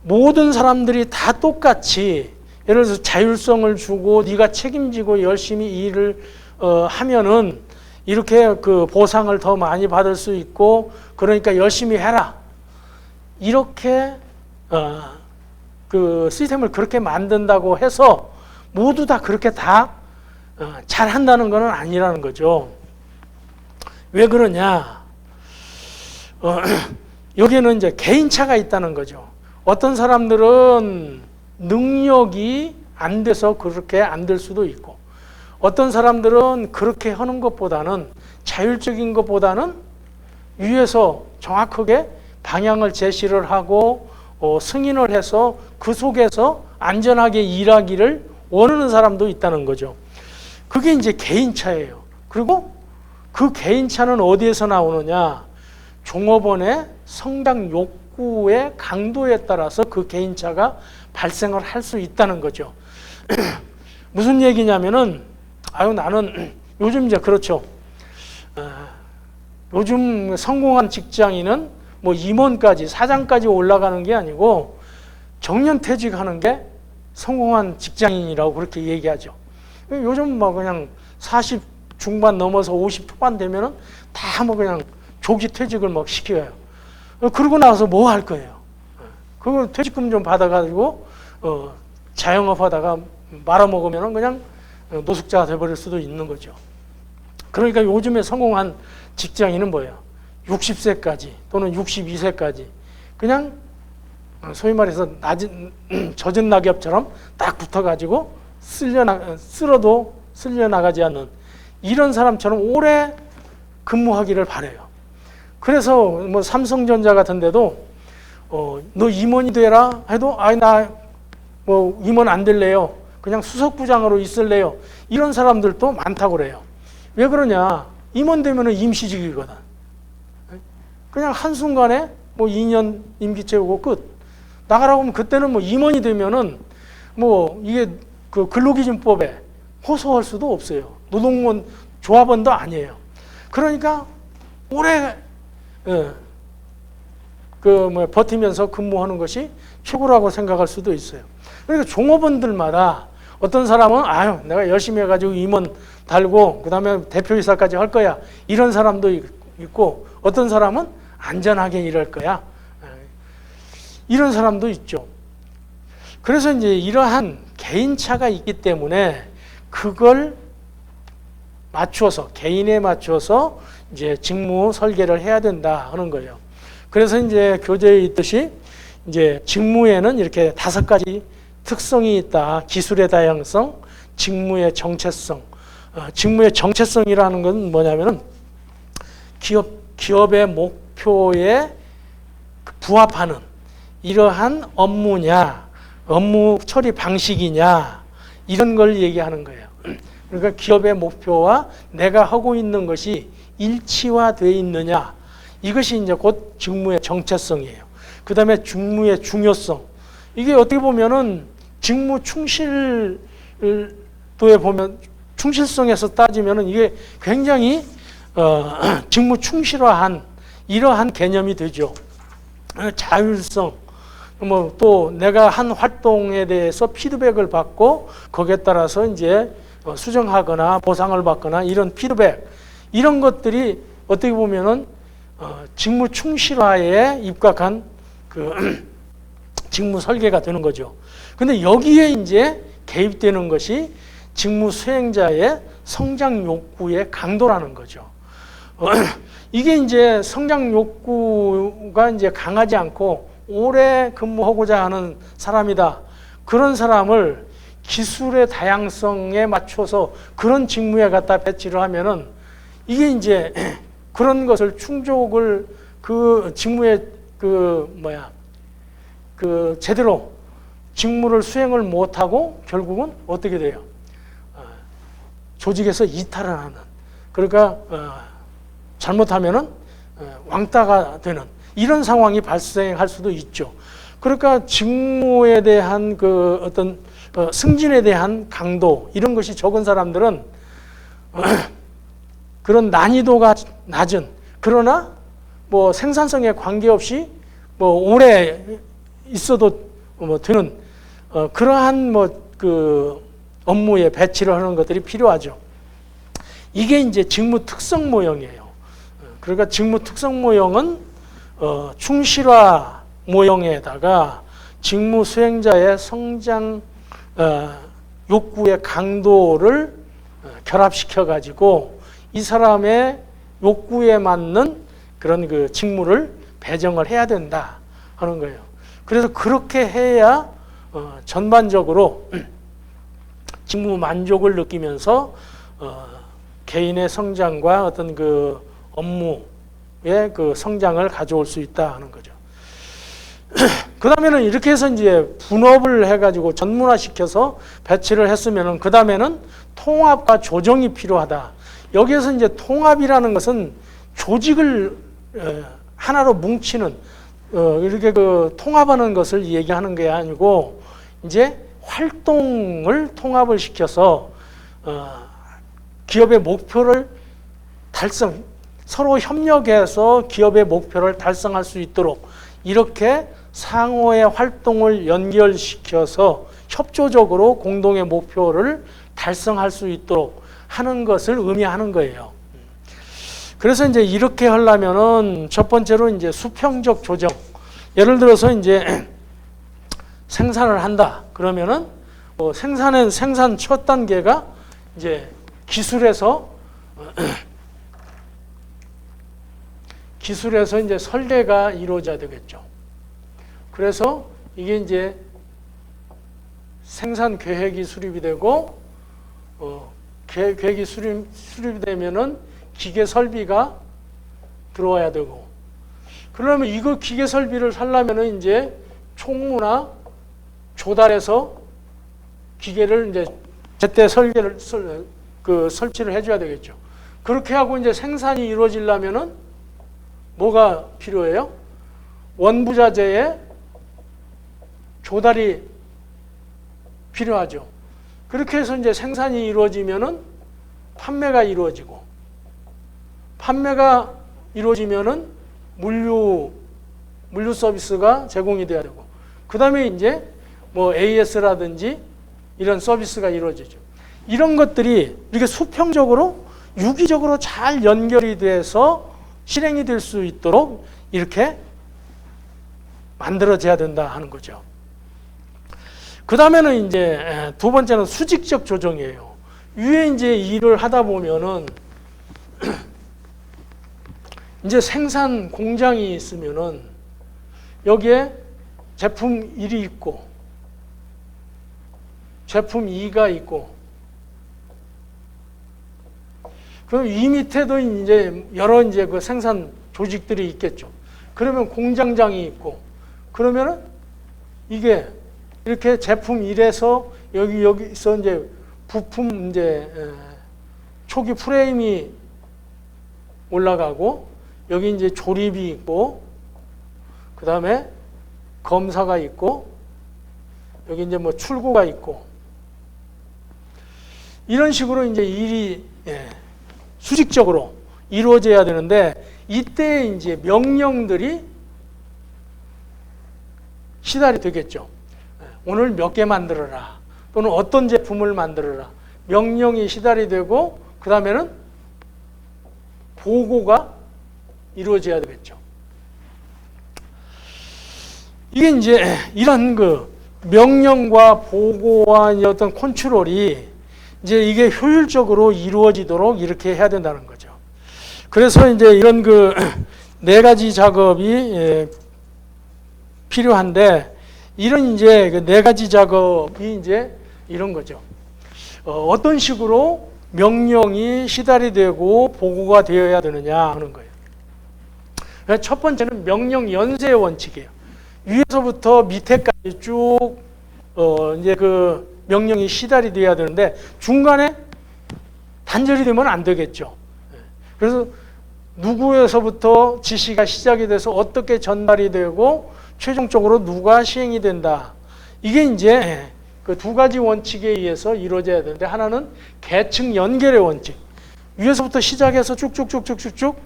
모든 사람들이 다 똑같이, 예를 들어서 자율성을 주고 네가 책임지고 열심히 일을 하면은 이렇게 그 보상을 더 많이 받을 수 있고, 그러니까 열심히 해라, 이렇게 그 시스템을 그렇게 만든다고 해서 모두 다 그렇게 다 잘한다는 것은 아니라는 거죠. 왜 그러냐? 여기는 이제 개인차가 있다는 거죠. 어떤 사람들은 능력이 안 돼서 그렇게 안 될 수도 있고, 어떤 사람들은 그렇게 하는 것보다는, 자율적인 것보다는 위에서 정확하게 방향을 제시를 하고 승인을 해서 그 속에서 안전하게 일하기를 원하는 사람도 있다는 거죠. 그게 이제 개인차예요. 그리고 그 개인차는 어디에서 나오느냐? 종업원의 성장 욕구의 강도에 따라서 그 개인차가 발생을 할 수 있다는 거죠. 무슨 얘기냐면은, 나는 요즘 이제 그렇죠. 요즘 성공한 직장인은 뭐 임원까지 사장까지 올라가는 게 아니고 정년퇴직하는 게 성공한 직장인이라고 그렇게 얘기하죠. 요즘 뭐 그냥 40 중반 넘어서 50 초반 되면은 다 뭐 그냥 조기 퇴직을 막 시켜요. 그러고 나서 뭐 할 거예요? 그거 퇴직금 좀 받아가지고 자영업 하다가 말아먹으면은 그냥 노숙자가 돼버릴 수도 있는 거죠. 그러니까 요즘에 성공한 직장인은 뭐예요? 60세까지 또는 62세까지 그냥 소위 말해서 젖은 낙엽처럼 딱 붙어가지고 쓸어도 쓸려나가지 않는 이런 사람처럼 오래 근무하기를 바라요. 그래서 뭐 삼성전자 같은 데도 너 임원이 되라 해도 나 뭐 임원 안 될래요. 그냥 수석부장으로 있을래요. 이런 사람들도 많다고 그래요. 왜 그러냐? 임원 되면은 임시직이거든. 그냥 한순간에 뭐 2년 임기 채우고 끝. 나가라고 하면 그때는 뭐 임원이 되면은 뭐 이게 그 근로기준법에 호소할 수도 없어요. 노동원 조합원도 아니에요. 그러니까 오래 버티면서 근무하는 것이 최고라고 생각할 수도 있어요. 그러니까 종업원들마다 어떤 사람은 내가 열심히 해가지고 임원 달고 그 다음에 대표이사까지 할 거야 이런 사람도 있고 어떤 사람은 안전하게 일할 거야 이런 사람도 있죠. 그래서 이제 이러한 개인차가 있기 때문에 그걸 맞춰서 개인에 맞춰서 이제 직무 설계를 해야 된다 하는 거예요. 그래서 이제 교재에 있듯이 이제 직무에는 이렇게 5가지 특성이 있다. 기술의 다양성, 직무의 정체성. 직무의 정체성이라는 건 뭐냐면은 기업의 목표에 부합하는 이러한 업무냐, 업무 처리 방식이냐 이런 걸 얘기하는 거예요. 그러니까 기업의 목표와 내가 하고 있는 것이 일치화되어 있느냐 이것이 이제 곧 직무의 정체성이에요. 그 다음에 직무의 중요성. 이게 어떻게 보면은 직무 충실도에 보면 충실성에서 따지면은 이게 굉장히 직무 충실화한 이러한 개념이 되죠. 자율성. 뭐 또 내가 한 활동에 대해서 피드백을 받고 거기에 따라서 이제 수정하거나 보상을 받거나 이런 피드백 이런 것들이 어떻게 보면은 직무 충실화에 입각한 그 직무 설계가 되는 거죠. 근데 여기에 이제 개입되는 것이 직무 수행자의 성장 욕구의 강도라는 거죠. 이게 이제 성장 욕구가 이제 강하지 않고 오래 근무하고자 하는 사람이다. 그런 사람을 기술의 다양성에 맞춰서 그런 직무에 갖다 배치를 하면은 이게 이제 그런 것을 충족을 그 직무에 제대로 직무를 수행을 못하고 결국은 어떻게 돼요? 조직에서 이탈을 하는. 그러니까 잘못하면은 왕따가 되는 이런 상황이 발생할 수도 있죠. 그러니까 직무에 대한 그 어떤 승진에 대한 강도 이런 것이 적은 사람들은 그런 난이도가 낮은 그러나 뭐 생산성에 관계없이 뭐 오래 있어도 뭐 되는 그러한 뭐 그 업무에 배치를 하는 것들이 필요하죠. 이게 이제 직무 특성 모형이에요. 그러니까 직무 특성 모형은 충실화 모형에다가 직무 수행자의 성장 욕구의 강도를 결합시켜 가지고 이 사람의 욕구에 맞는 그런 그 직무를 배정을 해야 된다 하는 거예요. 그래서 그렇게 해야 전반적으로 직무 만족을 느끼면서 개인의 성장과 어떤 그 업무의 그 성장을 가져올 수 있다 하는 거죠. 그 다음에는 이렇게 해서 이제 분업을 해가지고 전문화시켜서 배치를 했으면은 그 다음에는 통합과 조정이 필요하다. 여기에서 이제 통합이라는 것은 조직을 하나로 뭉치는 이렇게 그 통합하는 것을 얘기하는 게 아니고 이제 활동을 통합을 시켜서 기업의 목표를 서로 협력해서 기업의 목표를 달성할 수 있도록 이렇게 상호의 활동을 연결시켜서 협조적으로 공동의 목표를 달성할 수 있도록 하는 것을 의미하는 거예요. 그래서 이제 이렇게 하려면은 첫 번째로 이제 수평적 조정. 예를 들어서 이제 생산을 한다. 그러면은 생산 첫 단계가 이제 기술에서 이제 설계가 이루어져야 되겠죠. 그래서 이게 이제 생산 계획이 수립이 되고 계획이 수립이 되면은 기계 설비가 들어와야 되고, 그러면 이거 기계 설비를 살려면은 이제 총무나 조달해서 기계를 이제 제때 설치를 해줘야 되겠죠. 그렇게 하고 이제 생산이 이루어지려면은 뭐가 필요해요? 원부자재의 조달이 필요하죠. 그렇게 해서 이제 생산이 이루어지면은 판매가 이루어지고, 판매가 이루어지면은 물류 서비스가 제공이 돼야 되고, 그 다음에 이제 뭐 AS라든지 이런 서비스가 이루어지죠. 이런 것들이 이렇게 수평적으로 유기적으로 잘 연결이 돼서 실행이 될 수 있도록 이렇게 만들어져야 된다 하는 거죠. 그 다음에는 이제 두 번째는 수직적 조정이에요. 위에 이제 일을 하다 보면은 이제 생산 공장이 있으면은 여기에 제품 1이 있고 제품 2가 있고, 그럼 이 밑에도 이제 여러 이제 그 생산 조직들이 있겠죠. 그러면 공장장이 있고, 그러면은 이게 이렇게 제품 1에서 여기서 이제 부품 이제 초기 프레임이 올라가고, 여기 이제 조립이 있고, 그 다음에 검사가 있고, 여기 이제 뭐 출고가 있고, 이런 식으로 이제 일이 수직적으로 이루어져야 되는데, 이때 이제 명령들이 시달이 되겠죠. 오늘 몇 개 만들어라, 또는 어떤 제품을 만들어라, 명령이 시달이 되고, 그 다음에는 보고가 이루어져야 되겠죠. 이게 이제 이런 그 명령과 보고와 어떤 컨트롤이 이제 이게 효율적으로 이루어지도록 이렇게 해야 된다는 거죠. 그래서 이제 이런 그 네 가지 작업이 필요한데, 이런 이제 그 네 가지 작업이 이제 이런 거죠. 어떤 식으로 명령이 시달이 되고 보고가 되어야 되느냐 하는 거예요. 첫 번째는 명령 연쇄 원칙이에요. 위에서부터 밑에까지 쭉 이제 그 명령이 시달이 돼야 되는데, 중간에 단절이 되면 안 되겠죠. 그래서 누구에서부터 지시가 시작이 돼서 어떻게 전달이 되고 최종적으로 누가 시행이 된다. 이게 이제 그 두 가지 원칙에 의해서 이루어져야 되는데, 하나는 계층 연결의 원칙. 위에서부터 시작해서 쭉쭉쭉쭉쭉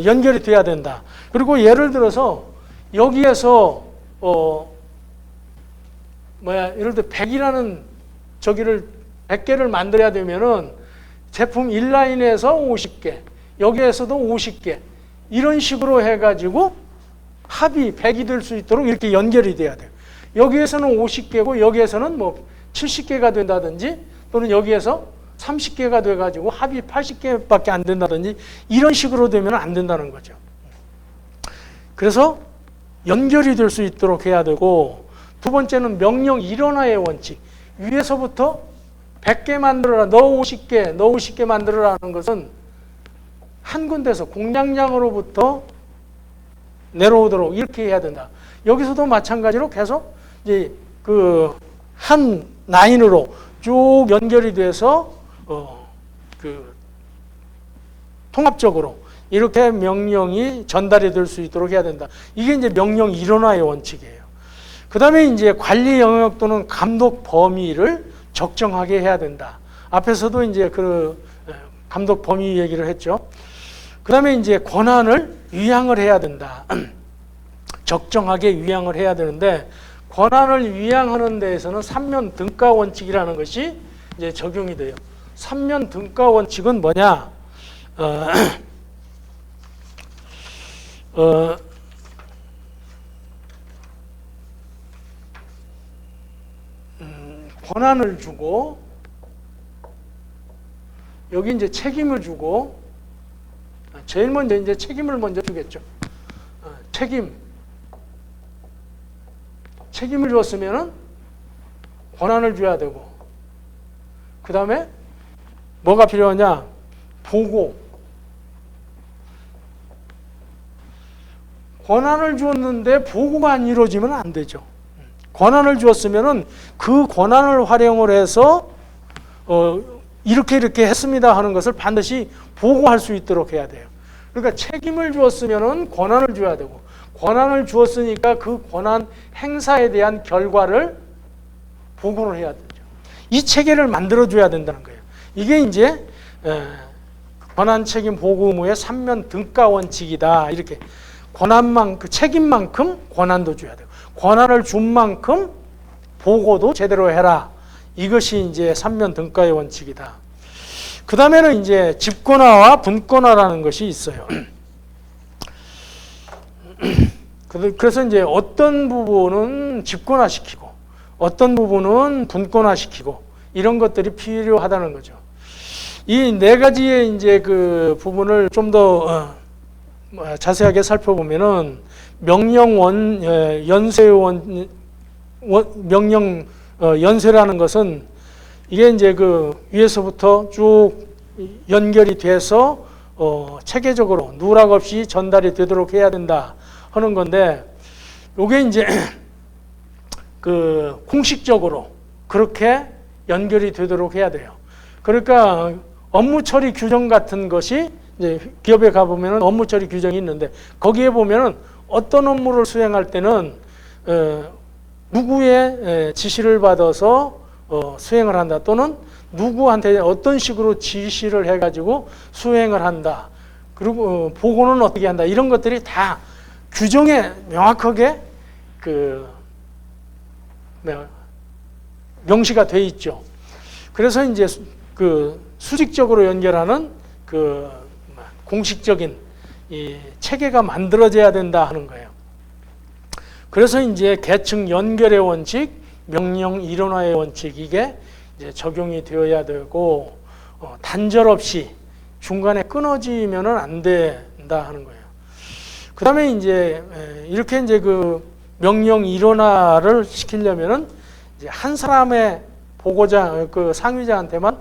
연결이 돼야 된다. 그리고 예를 들어서 여기에서 예를 들어 100이라는 저기를 100개를 만들어야 되면은 제품 1라인에서 50개, 여기에서도 50개, 이런 식으로 해가지고 합이 100이 될 수 있도록 이렇게 연결이 돼야 돼요. 여기에서는 50개고 여기에서는 뭐 70개가 된다든지, 또는 여기에서 30개가 돼가지고 합이 80개밖에 안 된다든지, 이런 식으로 되면 안 된다는 거죠. 그래서 연결이 될 수 있도록 해야 되고, 두 번째는 명령 일원화의 원칙. 위에서부터 100개 만들어라, 너 50개 만들어라 하는 것은 한 군데서 공장장으로부터 내려오도록 이렇게 해야 된다. 여기서도 마찬가지로 계속 이제 그 한 라인으로 쭉 연결이 돼서 그 통합적으로 이렇게 명령이 전달이 될 수 있도록 해야 된다. 이게 이제 명령 일원화의 원칙이에요. 그 다음에 이제 관리 영역 또는 감독 범위를 적정하게 해야 된다. 앞에서도 이제 그 감독 범위 얘기를 했죠. 그다음에 이제 권한을 위양을 해야 된다. 적정하게 위양을 해야 되는데 권한을 위양하는 데에서는 삼면 등가 원칙이라는 것이 이제 적용이 돼요. 삼면 등가 원칙은 뭐냐? 권한을 주고 여기 이제 책임을 주고 제일 먼저 이제 책임을 먼저 주겠죠. 책임을 줬으면은 권한을 줘야 되고 그 다음에 뭐가 필요하냐? 보고. 권한을 주었는데 보고가 안 이루어지면 안 되죠. 권한을 주었으면은 그 권한을 활용을 해서 이렇게 했습니다 하는 것을 반드시 보고할 수 있도록 해야 돼요. 그러니까 책임을 주었으면은 권한을 줘야 되고 권한을 주었으니까 그 권한 행사에 대한 결과를 보고를 해야 되죠. 이 체계를 만들어줘야 된다는 거예요. 이게 이제 권한 책임 보고 의무의 삼면 등가 원칙이다. 이렇게 권한만큼 책임만큼 권한도 줘야 돼요. 권한을 준 만큼 보고도 제대로 해라. 이것이 이제 삼면 등가의 원칙이다. 그 다음에는 이제 집권화와 분권화라는 것이 있어요. 그래서 이제 어떤 부분은 집권화시키고 어떤 부분은 분권화시키고 이런 것들이 필요하다는 거죠. 이 네 가지의 이제 그 부분을 좀 더 자세하게 살펴보면은 명령 연쇄라는 것은 이게 이제 그 위에서부터 쭉 연결이 돼서 체계적으로 누락 없이 전달이 되도록 해야 된다 하는 건데, 요게 이제 그 공식적으로 그렇게 연결이 되도록 해야 돼요. 그러니까 업무 처리 규정 같은 것이 이제 기업에 가보면은 업무 처리 규정이 있는데 거기에 보면은 어떤 업무를 수행할 때는 누구의 지시를 받아서 수행을 한다, 또는 누구한테 어떤 식으로 지시를 해가지고 수행을 한다, 그리고 보고는 어떻게 한다, 이런 것들이 다 규정에 명확하게 명시가 돼 있죠. 그래서 이제 그 수직적으로 연결하는 그 공식적인 이 체계가 만들어져야 된다 하는 거예요. 그래서 이제 계층 연결의 원칙, 명령 일원화의 원칙, 이게 이제 적용이 되어야 되고 단절 없이 중간에 끊어지면은 안 된다 하는 거예요. 그 다음에 이제 이렇게 이제 그 명령 일원화를 시키려면은 이제 한 사람의 보고자, 그 상위자한테만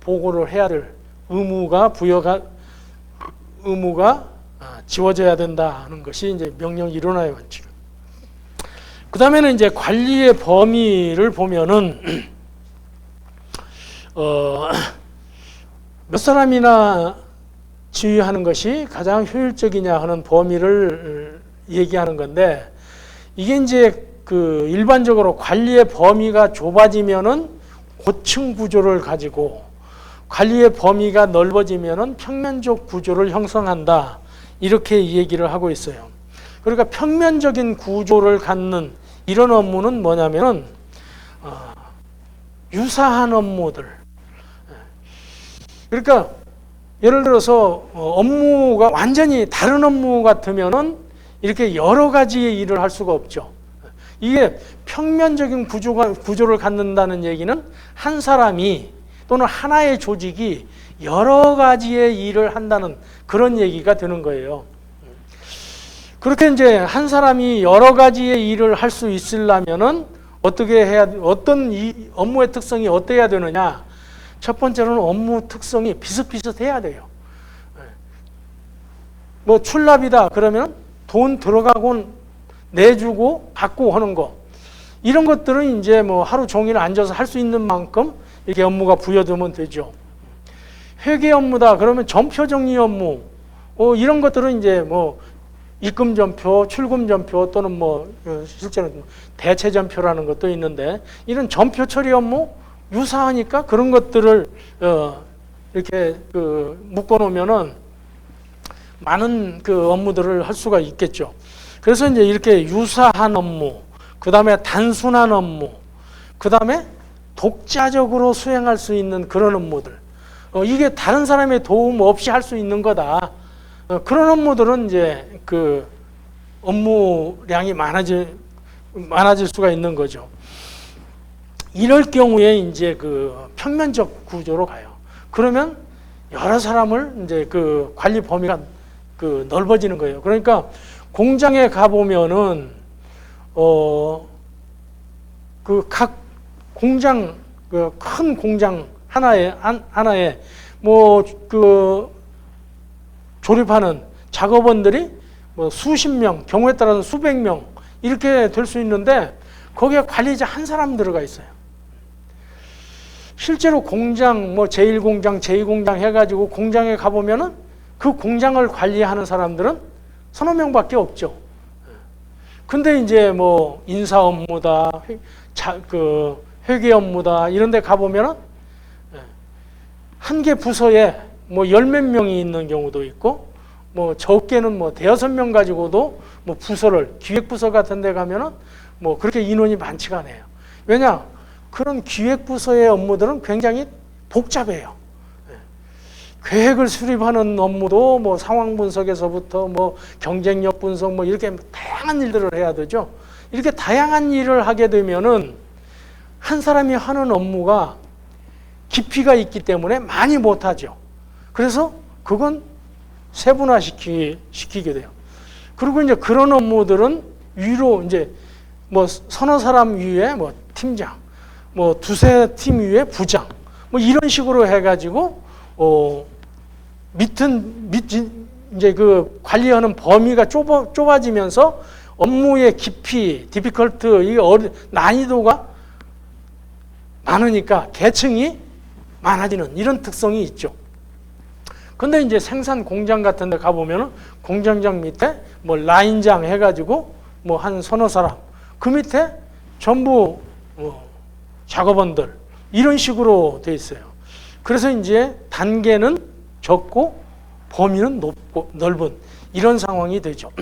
보고를 해야 될 의무가 지워져야 된다 하는 것이 이제 명령 일원화의 원칙. 그 다음에는 이제 관리의 범위를 보면은 몇 사람이나 지휘하는 것이 가장 효율적이냐 하는 범위를 얘기하는 건데, 이게 이제 그 일반적으로 관리의 범위가 좁아지면은 고층 구조를 가지고 관리의 범위가 넓어지면은 평면적 구조를 형성한다, 이렇게 얘기를 하고 있어요. 그러니까 평면적인 구조를 갖는 이런 업무는 뭐냐면은 유사한 업무들. 그러니까 예를 들어서 업무가 완전히 다른 업무 같으면은 이렇게 여러 가지의 일을 할 수가 없죠. 이게 평면적인 구조를 갖는다는 얘기는 한 사람이 또는 하나의 조직이 여러 가지의 일을 한다는 그런 얘기가 되는 거예요. 그렇게 이제 한 사람이 여러 가지의 일을 할 수 있으려면은 어떻게 해야, 어떤 이 업무의 특성이 어때야 되느냐? 첫 번째로는 업무 특성이 비슷비슷해야 돼요. 뭐 출납이다 그러면 돈 들어가고 내주고 받고 하는 거, 이런 것들은 이제 뭐 하루 종일 앉아서 할 수 있는 만큼 이렇게 업무가 부여되면 되죠. 회계 업무다 그러면 전표 정리 업무, 이런 것들은 이제 뭐 입금 전표, 출금 전표, 또는 뭐 실제로 대체 전표라는 것도 있는데, 이런 전표 처리 업무 유사하니까 그런 것들을 이렇게 묶어 놓으면은 많은 그 업무들을 할 수가 있겠죠. 그래서 이제 이렇게 유사한 업무, 그 다음에 단순한 업무, 그 다음에 독자적으로 수행할 수 있는 그런 업무들, 이게 다른 사람의 도움 없이 할 수 있는 거다. 그런 업무들은 이제 그 업무량이 많아질 수가 있는 거죠. 이럴 경우에 이제 그 평면적 구조로 가요. 그러면 여러 사람을 이제 그 관리 범위가 그 넓어지는 거예요. 그러니까 공장에 가 보면은 그 각 공장 그 큰 공장 하나에 뭐 그 조립하는 작업원들이 뭐 수십 명, 경우에 따라서는 수백 명 이렇게 될 수 있는데 거기에 관리자 한 사람 들어가 있어요. 실제로 공장 뭐 제1공장, 제2공장 해가지고 공장에 가보면은 그 공장을 관리하는 사람들은 서너 명밖에 없죠. 근데 이제 뭐 인사 업무다, 그 회계 업무다 이런 데 가보면은 한 개 부서에 뭐 열 몇 명이 있는 경우도 있고 뭐 적게는 뭐 대여섯 명 가지고도 뭐 부서를 기획부서 같은 데 가면은 뭐 그렇게 인원이 많지가 않아요. 왜냐? 그런 기획부서의 업무들은 굉장히 복잡해요. 계획을 수립하는 업무도 뭐 상황 분석에서부터 뭐 경쟁력 분석 뭐 이렇게 다양한 일들을 해야 되죠. 이렇게 다양한 일을 하게 되면은 한 사람이 하는 업무가 깊이가 있기 때문에 많이 못하죠. 그래서 그건 세분화시키게 돼요. 그리고 이제 그런 업무들은 위로 이제 뭐 서너 사람 위에 뭐 팀장, 뭐 두세 팀 위에 부장, 뭐 이런 식으로 해가지고 이제 그 관리하는 범위가 좁아지면서 업무의 깊이, 디피컬트, 이 난이도가 많으니까 계층이 많아지는 이런 특성이 있죠. 근데 이제 생산 공장 같은 데 가보면은 공장장 밑에 뭐 라인장 해가지고 뭐 한 서너 사람, 그 밑에 전부 작업원들, 이런 식으로 돼 있어요. 그래서 이제 단계는 적고 범위는 넓은 이런 상황이 되죠.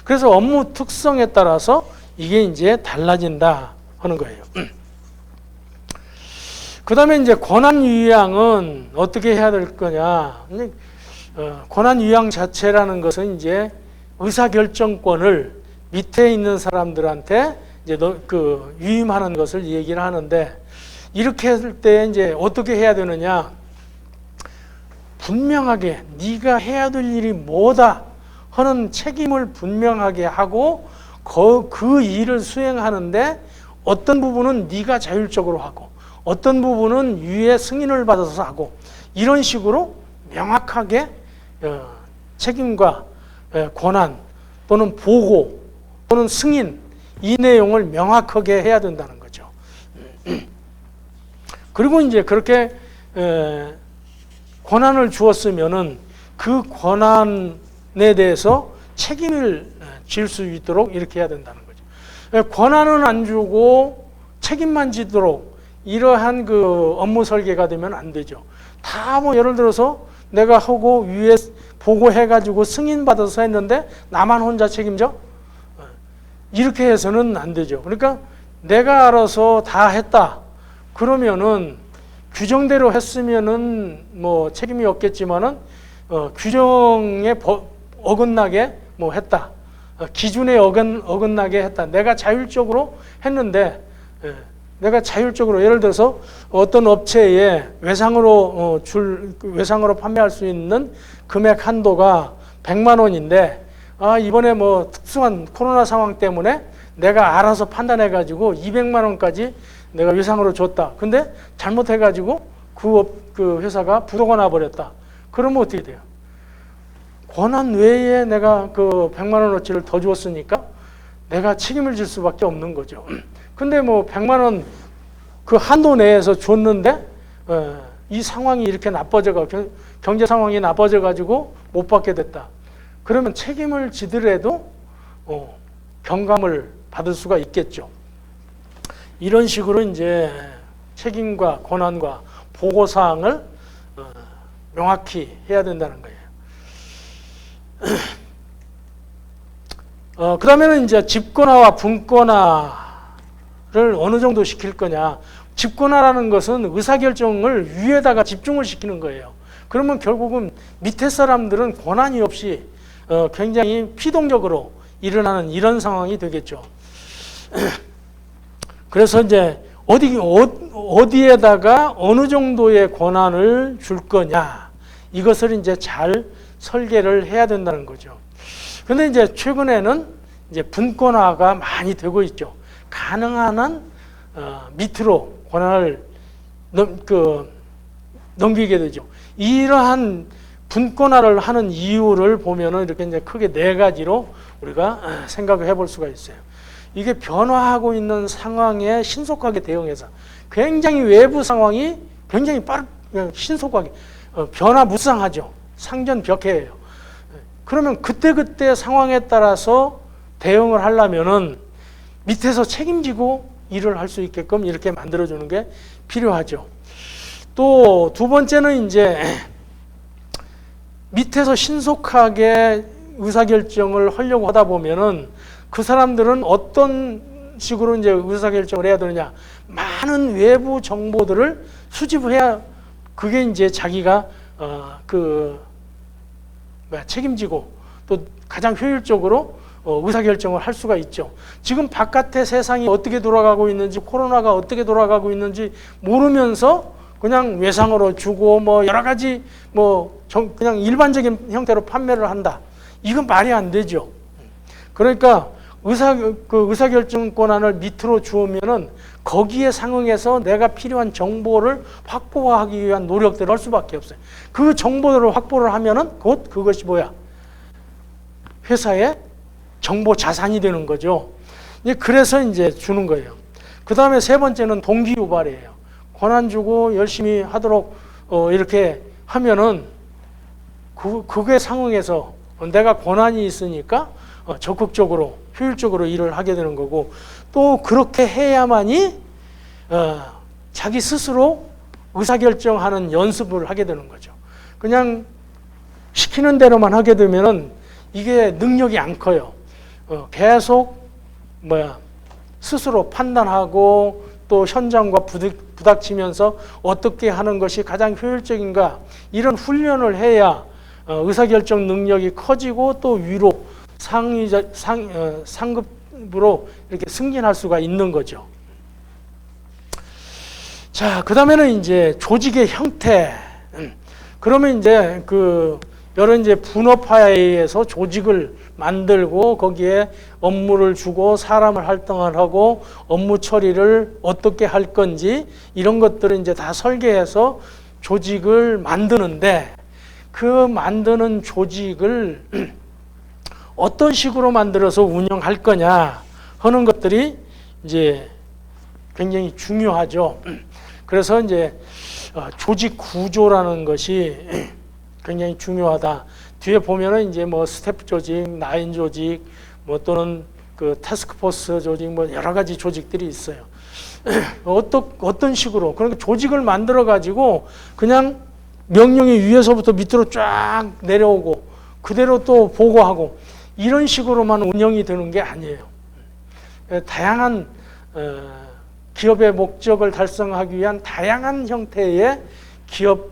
그래서 업무 특성에 따라서 이게 이제 달라진다 하는 거예요. 그 다음에 이제 권한 유양은 어떻게 해야 될 거냐. 권한 유양 자체라는 것은 이제 의사결정권을 밑에 있는 사람들한테 이제 그 위임하는 것을 얘기를 하는데, 이렇게 했을 때 이제 어떻게 해야 되느냐. 분명하게 네가 해야 될 일이 뭐다 하는 책임을 분명하게 하고 그 일을 수행하는데 어떤 부분은 네가 자율적으로 하고 어떤 부분은 위의 승인을 받아서 하고, 이런 식으로 명확하게 책임과 권한 또는 보고 또는 승인, 이 내용을 명확하게 해야 된다는 거죠. 그리고 이제 그렇게 권한을 주었으면은 그 권한에 대해서 책임을 질 수 있도록 이렇게 해야 된다는 거죠. 권한은 안 주고 책임만 지도록 이러한 그 업무 설계가 되면 안 되죠. 다 뭐 예를 들어서 내가 하고 위에 보고해가지고 승인받아서 했는데 나만 혼자 책임져? 이렇게 해서는 안 되죠. 그러니까 내가 알아서 다 했다. 그러면은 규정대로 했으면은 뭐 책임이 없겠지만은 규정에 어긋나게 뭐 했다. 기준에 어긋나게 했다. 내가 자율적으로 했는데 내가 자율적으로 예를 들어서 어떤 업체에 외상으로 판매할 수 있는 금액 한도가 100만 원인데 이번에 뭐 특수한 코로나 상황 때문에 내가 알아서 판단해 가지고 200만 원까지 내가 외상으로 줬다. 근데 잘못해 가지고 그 회사가 부도가 나 버렸다. 그러면 어떻게 돼요? 권한 외에 내가 그 100만 원어치를 더 줬으니까 내가 책임을 질 수밖에 없는 거죠. 근데 뭐 100만 원 그 한도 내에서 줬는데 이 상황이 이렇게 경제 상황이 나빠져 가지고 못 받게 됐다. 그러면 책임을 지더라도 경감을 받을 수가 있겠죠. 이런 식으로 이제 책임과 권한과 보고 사항을 명확히 해야 된다는 거예요. 그러면은 이제 집권화와 분권화를 어느 정도 시킬 거냐. 집권화라는 것은 의사결정을 위에다가 집중을 시키는 거예요. 그러면 결국은 밑에 사람들은 권한이 없이 굉장히 피동적으로 일어나는 이런 상황이 되겠죠. 그래서 이제 어디에다가 어느 정도의 권한을 줄 거냐, 이것을 이제 잘 설계를 해야 된다는 거죠. 근데 이제 최근에는 이제 분권화가 많이 되고 있죠. 가능한 한 밑으로 권한을 넘기게 되죠. 이러한 분권화를 하는 이유를 보면은 이렇게 이제 크게 네 가지로 우리가 생각을 해볼 수가 있어요. 이게 변화하고 있는 상황에 신속하게 대응해서 굉장히 외부 상황이 굉장히 신속하게 변화무쌍하죠. 상전벽해예요. 그러면 그때그때 상황에 따라서 대응을 하려면은 밑에서 책임지고 일을 할 수 있게끔 이렇게 만들어주는 게 필요하죠. 또 두 번째는 이제 밑에서 신속하게 의사결정을 하려고 하다 보면은 그 사람들은 어떤 식으로 이제 의사결정을 해야 되느냐. 많은 외부 정보들을 수집해야 그게 이제 자기가 책임지고 또 가장 효율적으로 의사결정을 할 수가 있죠. 지금 바깥의 세상이 어떻게 돌아가고 있는지, 코로나가 어떻게 돌아가고 있는지 모르면서 그냥 외상으로 주고 뭐 여러 가지 그냥 일반적인 형태로 판매를 한다. 이건 말이 안 되죠. 그러니까 의사결정 권한을 밑으로 주면은 거기에 상응해서 내가 필요한 정보를 확보하기 위한 노력들을 할 수밖에 없어요. 그 정보들을 확보를 하면은 곧 그것이 뭐야? 회사의 정보 자산이 되는 거죠. 그래서 이제 주는 거예요. 그 다음에 세 번째는 동기유발이에요. 권한 주고 열심히 하도록 이렇게 하면은 그게 상응해서 내가 권한이 있으니까 적극적으로 효율적으로 일을 하게 되는 거고, 또 그렇게 해야만이 자기 스스로 의사결정하는 연습을 하게 되는 거죠. 그냥 시키는 대로만 하게 되면은 이게 능력이 안 커요. 계속 스스로 판단하고 또 현장과 부닥치면서 어떻게 하는 것이 가장 효율적인가, 이런 훈련을 해야 의사결정 능력이 커지고 또 위로 상급으로 이렇게 승진할 수가 있는 거죠. 자, 그 다음에는 이제 조직의 형태. 그러면 이제 여러 이제 분업화에 의해서 조직을 만들고 거기에 업무를 주고 사람을 활동을 하고 업무 처리를 어떻게 할 건지 이런 것들을 이제 다 설계해서 조직을 만드는데, 그 만드는 조직을 어떤 식으로 만들어서 운영할 거냐 하는 것들이 이제 굉장히 중요하죠. 그래서 이제 조직 구조라는 것이 굉장히 중요하다. 뒤에 보면은 이제 스텝 조직, 라인 조직, 또는 태스크포스 조직, 여러 가지 조직들이 있어요. 어떤 식으로, 그러니까 조직을 만들어 가지고 그냥 명령이 위에서부터 밑으로 쫙 내려오고 그대로 또 보고하고 이런 식으로만 운영이 되는 게 아니에요. 다양한 기업의 목적을 달성하기 위한 다양한 형태의 기업의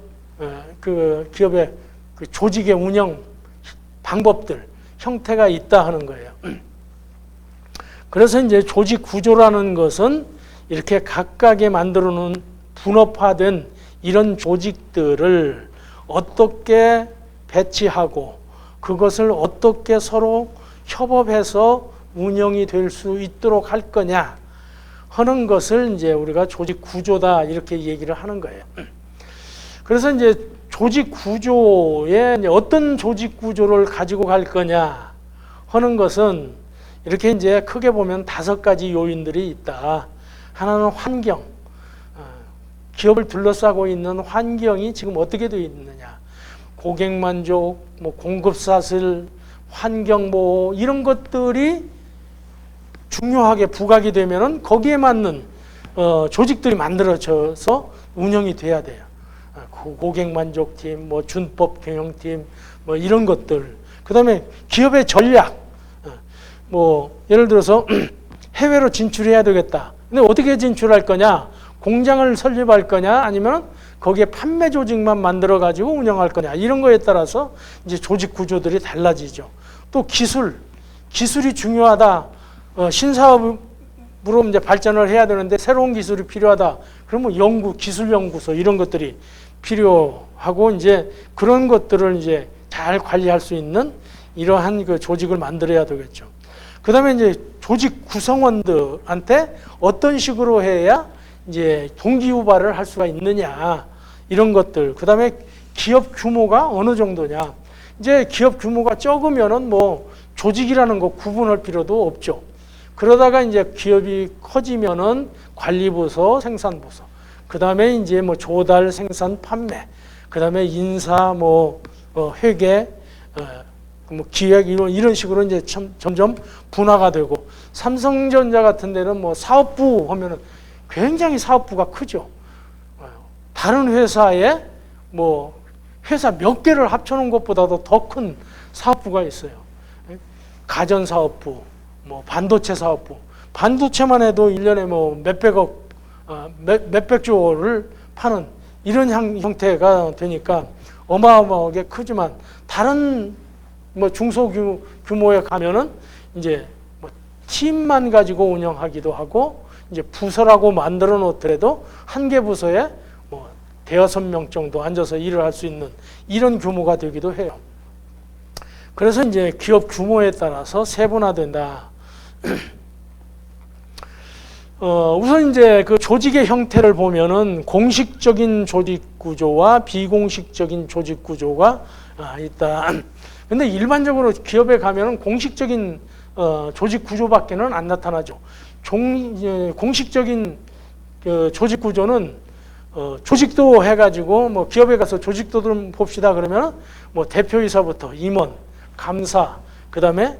조직의 운영 방법들, 형태가 있다 하는 거예요. 그래서 이제 조직 구조라는 것은 이렇게 각각에 만들어 놓은 분업화된 이런 조직들을 어떻게 배치하고 그것을 어떻게 서로 협업해서 운영이 될 수 있도록 할 거냐 하는 것을 이제 우리가 조직 구조다 이렇게 얘기를 하는 거예요. 그래서 이제 조직 구조에 이제 어떤 조직 구조를 가지고 갈 거냐 하는 것은 이렇게 이제 크게 보면 5가지 요인들이 있다. 하나는 환경, 기업을 둘러싸고 있는 환경이 지금 어떻게 되어 있느냐, 고객 만족, 공급 사슬, 환경 보호 이런 것들이 중요하게 부각이 되면은 거기에 맞는 조직들이 만들어져서 운영이 돼야 돼요. 고객 만족팀, 준법 경영팀, 이런 것들. 그다음에 기업의 전략. 뭐 예를 들어서 해외로 진출해야 되겠다. 근데 어떻게 진출할 거냐? 공장을 설립할 거냐? 아니면 거기에 판매 조직만 만들어 가지고 운영할 거냐? 이런 거에 따라서 이제 조직 구조들이 달라지죠. 또 기술이 중요하다. 신사업으로 이제 발전을 해야 되는데 새로운 기술이 필요하다. 그러면 기술연구소 이런 것들이 필요하고 이제 그런 것들을 이제 잘 관리할 수 있는 이러한 그 조직을 만들어야 되겠죠. 그다음에 이제 조직 구성원들한테 어떤 식으로 해야 이제 동기유발을 할 수가 있느냐 이런 것들. 그다음에 기업 규모가 어느 정도냐. 이제 기업 규모가 적으면은 뭐 조직이라는 거 구분할 필요도 없죠. 그러다가 이제 기업이 커지면은 관리부서, 생산부서. 그다음에 이제 뭐 조달, 생산, 판매. 그다음에 인사, 회계, 뭐 기획 이런 식으로 이제 점점 분화가 되고 삼성전자 같은 데는 뭐 사업부 하면은 굉장히 사업부가 크죠. 다른 회사에 뭐 회사 몇 개를 합쳐놓은 것보다도 더 큰 사업부가 있어요. 가전사업부, 뭐 반도체 사업부. 반도체만 해도 1년에 뭐 몇백조를 파는 이런 형태가 되니까 어마어마하게 크지만 다른 뭐 중소규모에 가면은 이제 뭐 팀만 가지고 운영하기도 하고 이제 부서라고 만들어 놓더라도 한 개 부서에 뭐 대여섯 명 정도 앉아서 일을 할 수 있는 이런 규모가 되기도 해요. 그래서 이제 기업 규모에 따라서 세분화된다. 우선 이제 그 조직의 형태를 보면은 공식적인 조직 구조와 비공식적인 조직 구조가 있다. 근데 일반적으로 기업에 가면은 공식적인 조직 구조밖에는 안 나타나죠. 공식적인 조직 구조는 조직도 해가지고 뭐 기업에 가서 조직도 좀 봅시다 그러면 뭐 대표이사부터 임원, 감사, 그다음에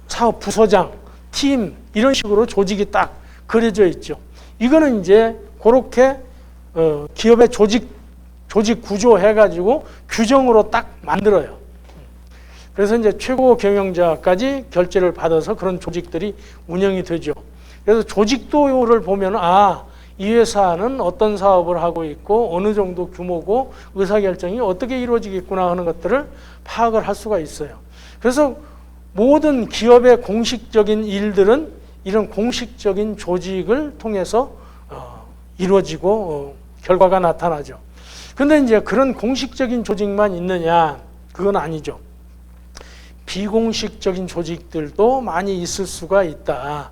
사업 부서장, 팀 이런 식으로 조직이 딱 그려져 있죠. 이거는 이제 그렇게 기업의 조직 구조 해가지고 규정으로 딱 만들어요. 그래서 이제 최고 경영자까지 결재를 받아서 그런 조직들이 운영이 되죠. 그래서 조직도를 보면 이 회사는 어떤 사업을 하고 있고 어느 정도 규모고 의사결정이 어떻게 이루어지겠구나 하는 것들을 파악을 할 수가 있어요. 그래서 모든 기업의 공식적인 일들은 이런 공식적인 조직을 통해서 이루어지고 결과가 나타나죠. 근데 이제 그런 공식적인 조직만 있느냐? 그건 아니죠. 비공식적인 조직들도 많이 있을 수가 있다.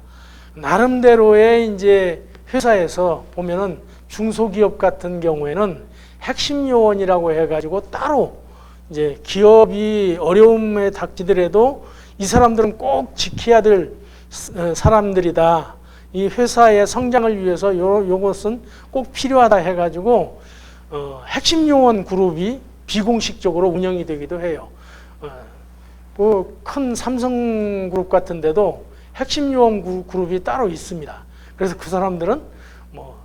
나름대로의 이제 회사에서 보면은 중소기업 같은 경우에는 핵심 요원이라고 해가지고 따로 이제 기업이 어려움에 닥치더라도 이 사람들은 꼭 지켜야 될 사람들이다. 이 회사의 성장을 위해서 요것은 꼭 필요하다 해가지고 핵심 요원 그룹이 비공식적으로 운영이 되기도 해요. 큰 삼성그룹 같은 데도 핵심 요원 그룹이 따로 있습니다. 그래서 그 사람들은 뭐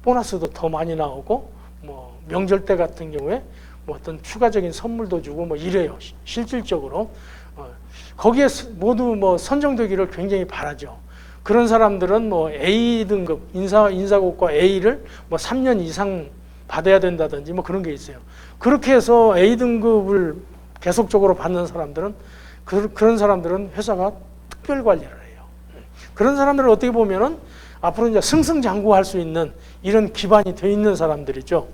보너스도 더 많이 나오고 뭐 명절 때 같은 경우에 뭐 어떤 추가적인 선물도 주고 뭐 이래요. 실질적으로 거기에 모두 뭐 선정되기를 굉장히 바라죠. 그런 사람들은 뭐 A 등급 인사고과 A를 뭐 3년 이상 받아야 된다든지 뭐 그런 게 있어요. 그렇게 해서 A 등급을 계속적으로 받는 사람들은 그런 사람들은 회사가 특별 관리를 해요. 그런 사람들은 어떻게 보면은 앞으로 이제 승승장구할 수 있는 이런 기반이 돼 있는 사람들이죠.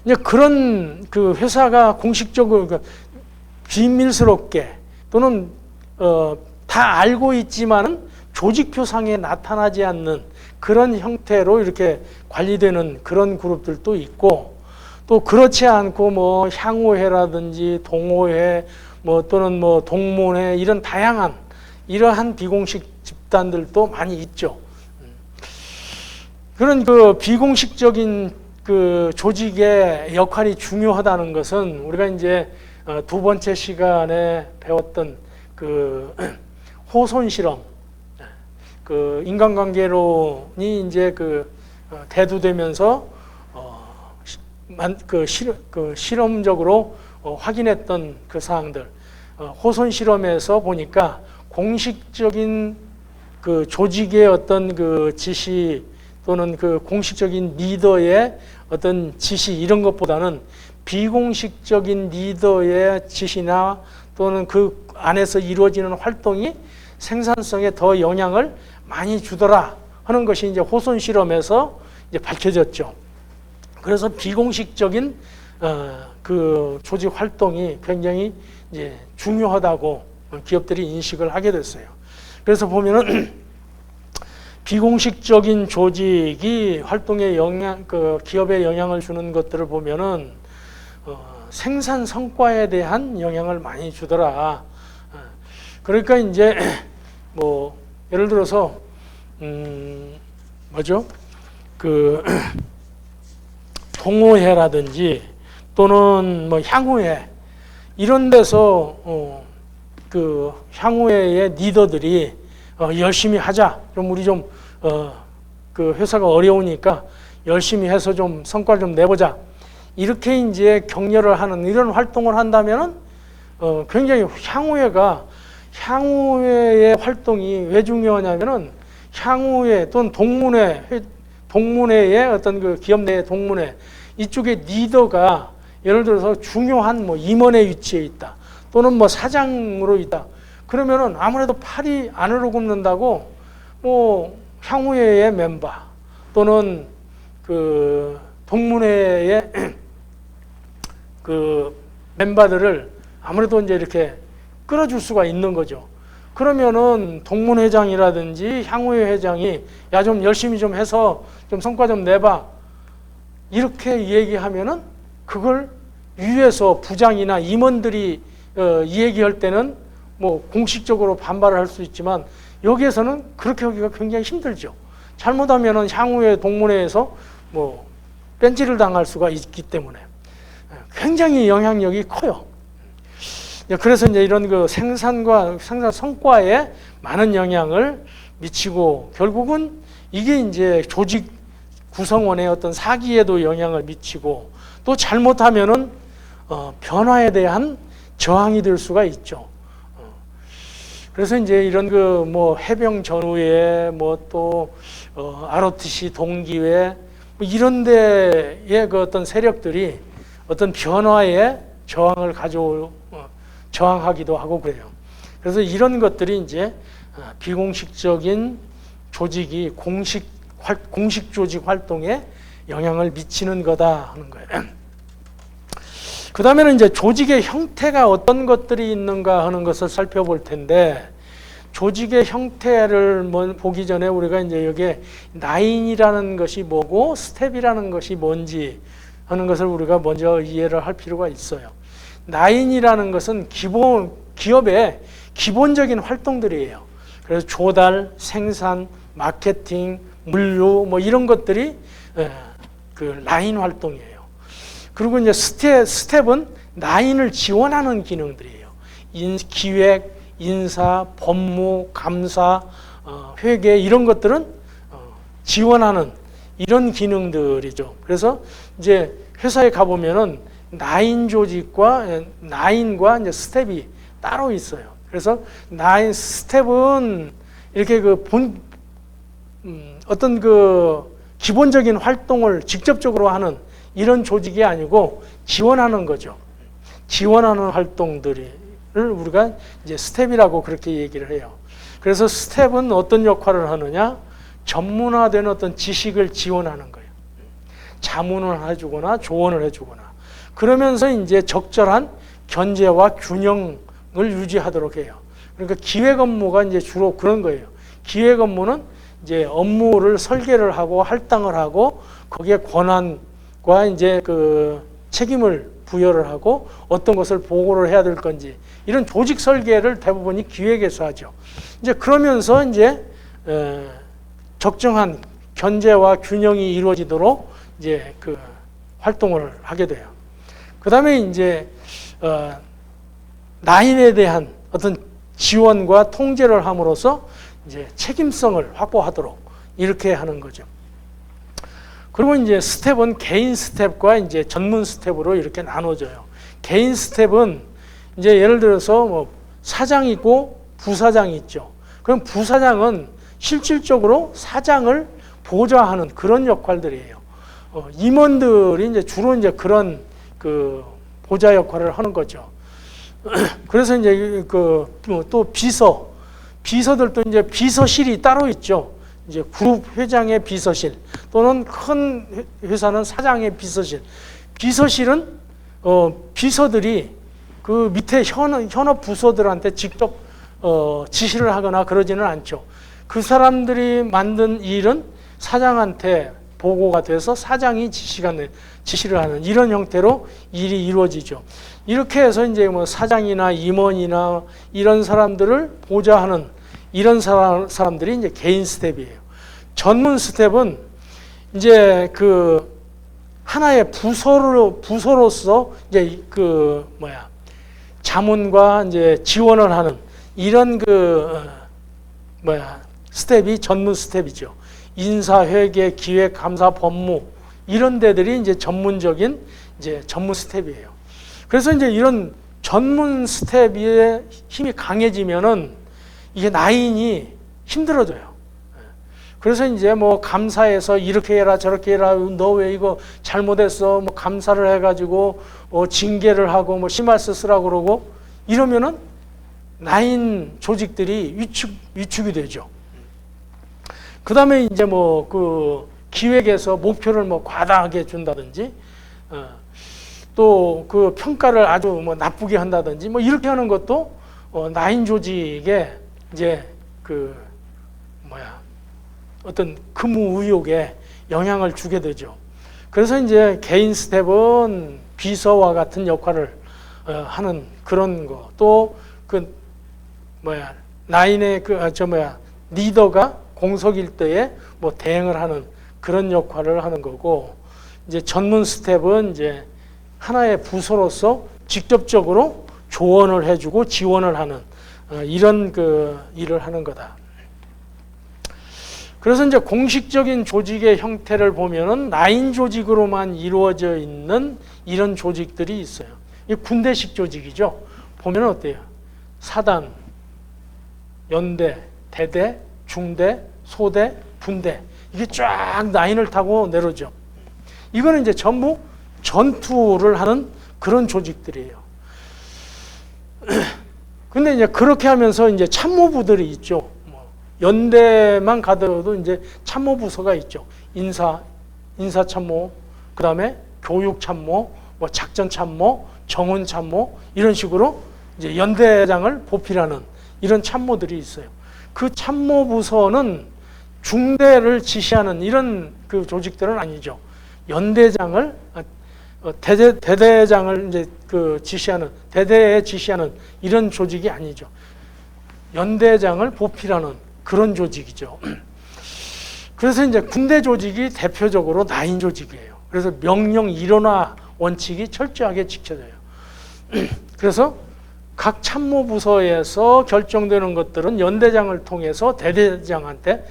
이제 그런 그 회사가 공식적으로 비밀스럽게 또는 다 알고 있지만은 조직표상에 나타나지 않는 그런 형태로 이렇게 관리되는 그런 그룹들도 있고, 또 그렇지 않고 뭐 향후회라든지 동호회 뭐 또는 뭐 동문회 이런 다양한 이러한 비공식 집단들도 많이 있죠. 그런 그 비공식적인 그 조직의 역할이 중요하다는 것은 우리가 이제 두 번째 시간에 배웠던 그 호손 실험, 그 인간관계론이 이제 그 대두되면서 실험적으로 확인했던 그 사항들, 호손 실험에서 보니까 공식적인 그 조직의 어떤 그 지시 또는 그 공식적인 리더의 어떤 지시 이런 것보다는 비공식적인 리더의 지시나 또는 그 안에서 이루어지는 활동이 생산성에 더 영향을 많이 주더라 하는 것이 이제 호손 실험에서 이제 밝혀졌죠. 그래서 비공식적인 그 조직 활동이 굉장히 이제 중요하다고 기업들이 인식을 하게 됐어요. 그래서 보면은 비공식적인 조직이 활동에 그 기업에 영향을 주는 것들을 보면은 생산 성과에 대한 영향을 많이 주더라. 그러니까 이제 뭐 예를 들어서 뭐죠? 그 동호회라든지 또는 뭐 향후회 이런 데서 그 향후회의 리더들이 열심히 하자. 그럼 우리 좀 그 회사가 어려우니까 열심히 해서 좀 성과를 좀 내보자. 이렇게 이제 격려를 하는 이런 활동을 한다면은 굉장히 향후회의 활동이 왜 중요하냐면은 향후회 또는 동문회의 어떤 그 기업 내 동문회 이쪽에 리더가 예를 들어서 중요한 뭐 임원의 위치에 있다 또는 뭐 사장으로 있다 그러면은 아무래도 팔이 안으로 굽는다고 뭐 향후회의 멤버 또는 그 동문회의 그 멤버들을 아무래도 이제 이렇게 끌어줄 수가 있는 거죠. 그러면은 동문회장이라든지 향후회 회장이 야 좀 열심히 좀 해서 좀 성과 좀 내봐 이렇게 얘기하면은 그걸 위에서 부장이나 임원들이 이 얘기할 때는 뭐 공식적으로 반발을 할 수 있지만 여기에서는 그렇게 하기가 굉장히 힘들죠. 잘못하면은 향후회 동문회에서 뭐 뺀질을 당할 수가 있기 때문에 굉장히 영향력이 커요. 그래서 이제 이런 그 생산 성과에 많은 영향을 미치고 결국은 이게 이제 조직 구성원의 어떤 사기에도 영향을 미치고 또 잘못하면은 변화에 대한 저항이 될 수가 있죠. 그래서 이제 이런 그 뭐 해병 전후회 뭐 또 ROTC 동기회 뭐 이런 데의 그 어떤 세력들이 어떤 변화에 저항하기도 하고 그래요. 그래서 이런 것들이 이제 비공식적인 조직이 공식 조직 활동에 영향을 미치는 거다 하는 거예요. 그 다음에는 이제 조직의 형태가 어떤 것들이 있는가 하는 것을 살펴볼 텐데 조직의 형태를 보기 전에 우리가 이제 여기에 라인이라는 것이 뭐고 스텝이라는 것이 뭔지 하는 것을 우리가 먼저 이해를 할 필요가 있어요. 라인이라는 것은 기업의 기본적인 활동들이에요. 그래서 조달, 생산, 마케팅, 물류 뭐 이런 것들이 그 라인 활동이에요. 그리고 이제 스텝은 라인을 지원하는 기능들이에요. 기획, 인사, 법무, 감사, 회계 이런 것들은 지원하는 이런 기능들이죠. 그래서 이제 회사에 가보면은 라인과 이제 스텝이 따로 있어요. 그래서 스텝은 이렇게 어떤 그 기본적인 활동을 직접적으로 하는 이런 조직이 아니고 지원하는 거죠. 지원하는 활동들을 우리가 이제 스텝이라고 그렇게 얘기를 해요. 그래서 스텝은 어떤 역할을 하느냐? 전문화된 어떤 지식을 지원하는 거예요. 자문을 해주거나 조언을 해주거나. 그러면서 이제 적절한 견제와 균형을 유지하도록 해요. 그러니까 기획 업무가 이제 주로 그런 거예요. 기획 업무는 이제 업무를 설계를 하고 할당을 하고 거기에 권한과 이제 그 책임을 부여를 하고 어떤 것을 보고를 해야 될 건지 이런 조직 설계를 대부분이 기획에서 하죠. 이제 그러면서 이제 적정한 견제와 균형이 이루어지도록 이제 그 활동을 하게 돼요. 그 다음에 이제 라인에 대한 어떤 지원과 통제를 함으로써 이제 책임성을 확보하도록 이렇게 하는 거죠. 그리고 이제 스텝은 개인 스텝과 이제 전문 스텝으로 이렇게 나눠져요. 개인 스텝은 이제 예를 들어서 뭐 사장이 있고 부사장이 있죠. 그럼 부사장은 실질적으로 사장을 보좌하는 그런 역할들이에요. 임원들이 이제 주로 이제 그런 그 보좌 역할을 하는 거죠. 그래서 이제 또 비서들도 이제 비서실이 따로 있죠. 이제 그룹 회장의 비서실 또는 큰 회사는 사장의 비서실. 비서실은 비서들이 그 밑에 현업 부서들한테 직접 지시를 하거나 그러지는 않죠. 그 사람들이 만든 일은 사장한테 보고가 돼서 사장이 지시를 하는 이런 형태로 일이 이루어지죠. 이렇게 해서 이제 뭐 사장이나 임원이나 이런 사람들을 보좌하는 이런 사람들이 이제 개인 스텝이에요. 전문 스텝은 이제 그 하나의 부서로서 이제 자문과 이제 지원을 하는 이런 스텝이 전문 스텝이죠. 인사, 회계, 기획, 감사, 법무 이런 데들이 이제 전문적인 이제 전문 스텝이에요. 그래서 이제 이런 전문 스텝의 힘이 강해지면은 이게 나인이 힘들어져요. 그래서 이제 뭐 감사해서 이렇게 해라 저렇게 해라 너 왜 이거 잘못했어 뭐 감사를 해가지고 징계를 하고 뭐 심할서 쓰라고 그러고 이러면은 나인 조직들이 위축이 되죠. 그 다음에 이제 뭐 그 기획에서 목표를 뭐 과다하게 준다든지 또 그 평가를 아주 뭐 나쁘게 한다든지 뭐 이렇게 하는 것도 나인 조직에 이제 어떤 근무 의욕에 영향을 주게 되죠. 그래서 이제 개인 스텝은 비서와 같은 역할을 하는 그런 거. 또 나인의 리더가 공석일 때에 뭐 대행을 하는 그런 역할을 하는 거고, 이제 전문 스텝은 이제 하나의 부서로서 직접적으로 조언을 해주고 지원을 하는 이런 일을 하는 거다. 그래서 이제 공식적인 조직의 형태를 보면은 나인 조직으로만 이루어져 있는 이런 조직들이 있어요. 이 군대식 조직이죠. 보면 어때요? 사단, 연대, 대대, 중대, 소대, 분대 이게 쫙 나인을 타고 내려오죠. 이거는 이제 전부 전투를 하는 그런 조직들이에요. 근데 이제 그렇게 하면서 이제 참모부들이 있죠. 연대만 가더라도 이제 참모부서가 있죠. 인사참모, 그 다음에 교육참모, 뭐 작전참모, 정훈참모 이런 식으로 이제 연대장을 보필하는 이런 참모들이 있어요. 그 참모부서는 중대를 지시하는 이런 그 조직들은 아니죠. 연대장을 대대장을 이제 지시하는 대대에 지시하는 이런 조직이 아니죠. 연대장을 보필하는 그런 조직이죠. 그래서 이제 군대 조직이 대표적으로 나인 조직이에요. 그래서 명령 일원화 원칙이 철저하게 지켜져요. 그래서 각 참모부서에서 결정되는 것들은 연대장을 통해서 대대장한테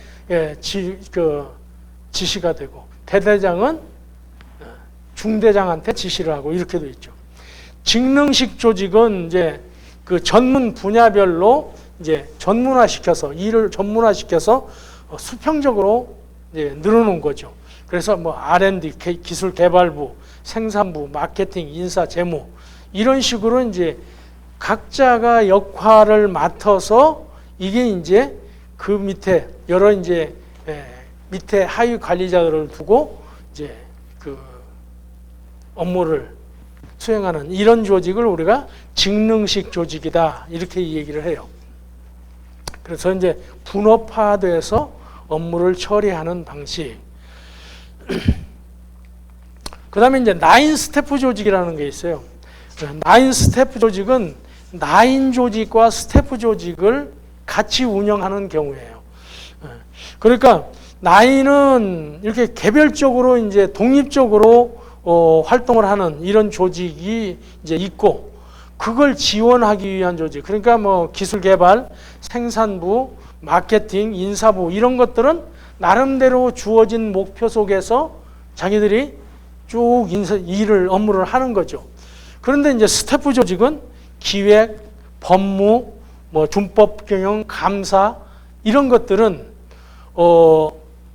지시가 되고, 대대장은 중대장한테 지시를 하고 이렇게 돼 있죠. 직능식 조직은 이제 그 전문 분야별로 이제 일을 전문화시켜서 수평적으로 이제 늘어놓은 거죠. 그래서 뭐 R&D, 기술개발부, 생산부, 마케팅, 인사, 재무 이런 식으로 이제 각자가 역할을 맡아서 이게 이제 그 밑에 여러 이제 밑에 하위 관리자들을 두고 이제 그 업무를 수행하는 이런 조직을 우리가 직능식 조직이다 이렇게 얘기를 해요. 그래서 이제 분업화돼서 업무를 처리하는 방식. 그 다음에 이제 나인 스태프 조직이라는 게 있어요. 나인 스태프 조직은 나인 조직과 스태프 조직을 같이 운영하는 경우예요. 그러니까 나인은 이렇게 개별적으로 이제 독립적으로 활동을 하는 이런 조직이 이제 있고, 그걸 지원하기 위한 조직. 그러니까 뭐 기술개발, 생산부, 마케팅, 인사부 이런 것들은 나름대로 주어진 목표 속에서 자기들이 쭉 업무를 하는 거죠. 그런데 이제 스태프 조직은 기획, 법무, 뭐 준법 경영, 감사 이런 것들은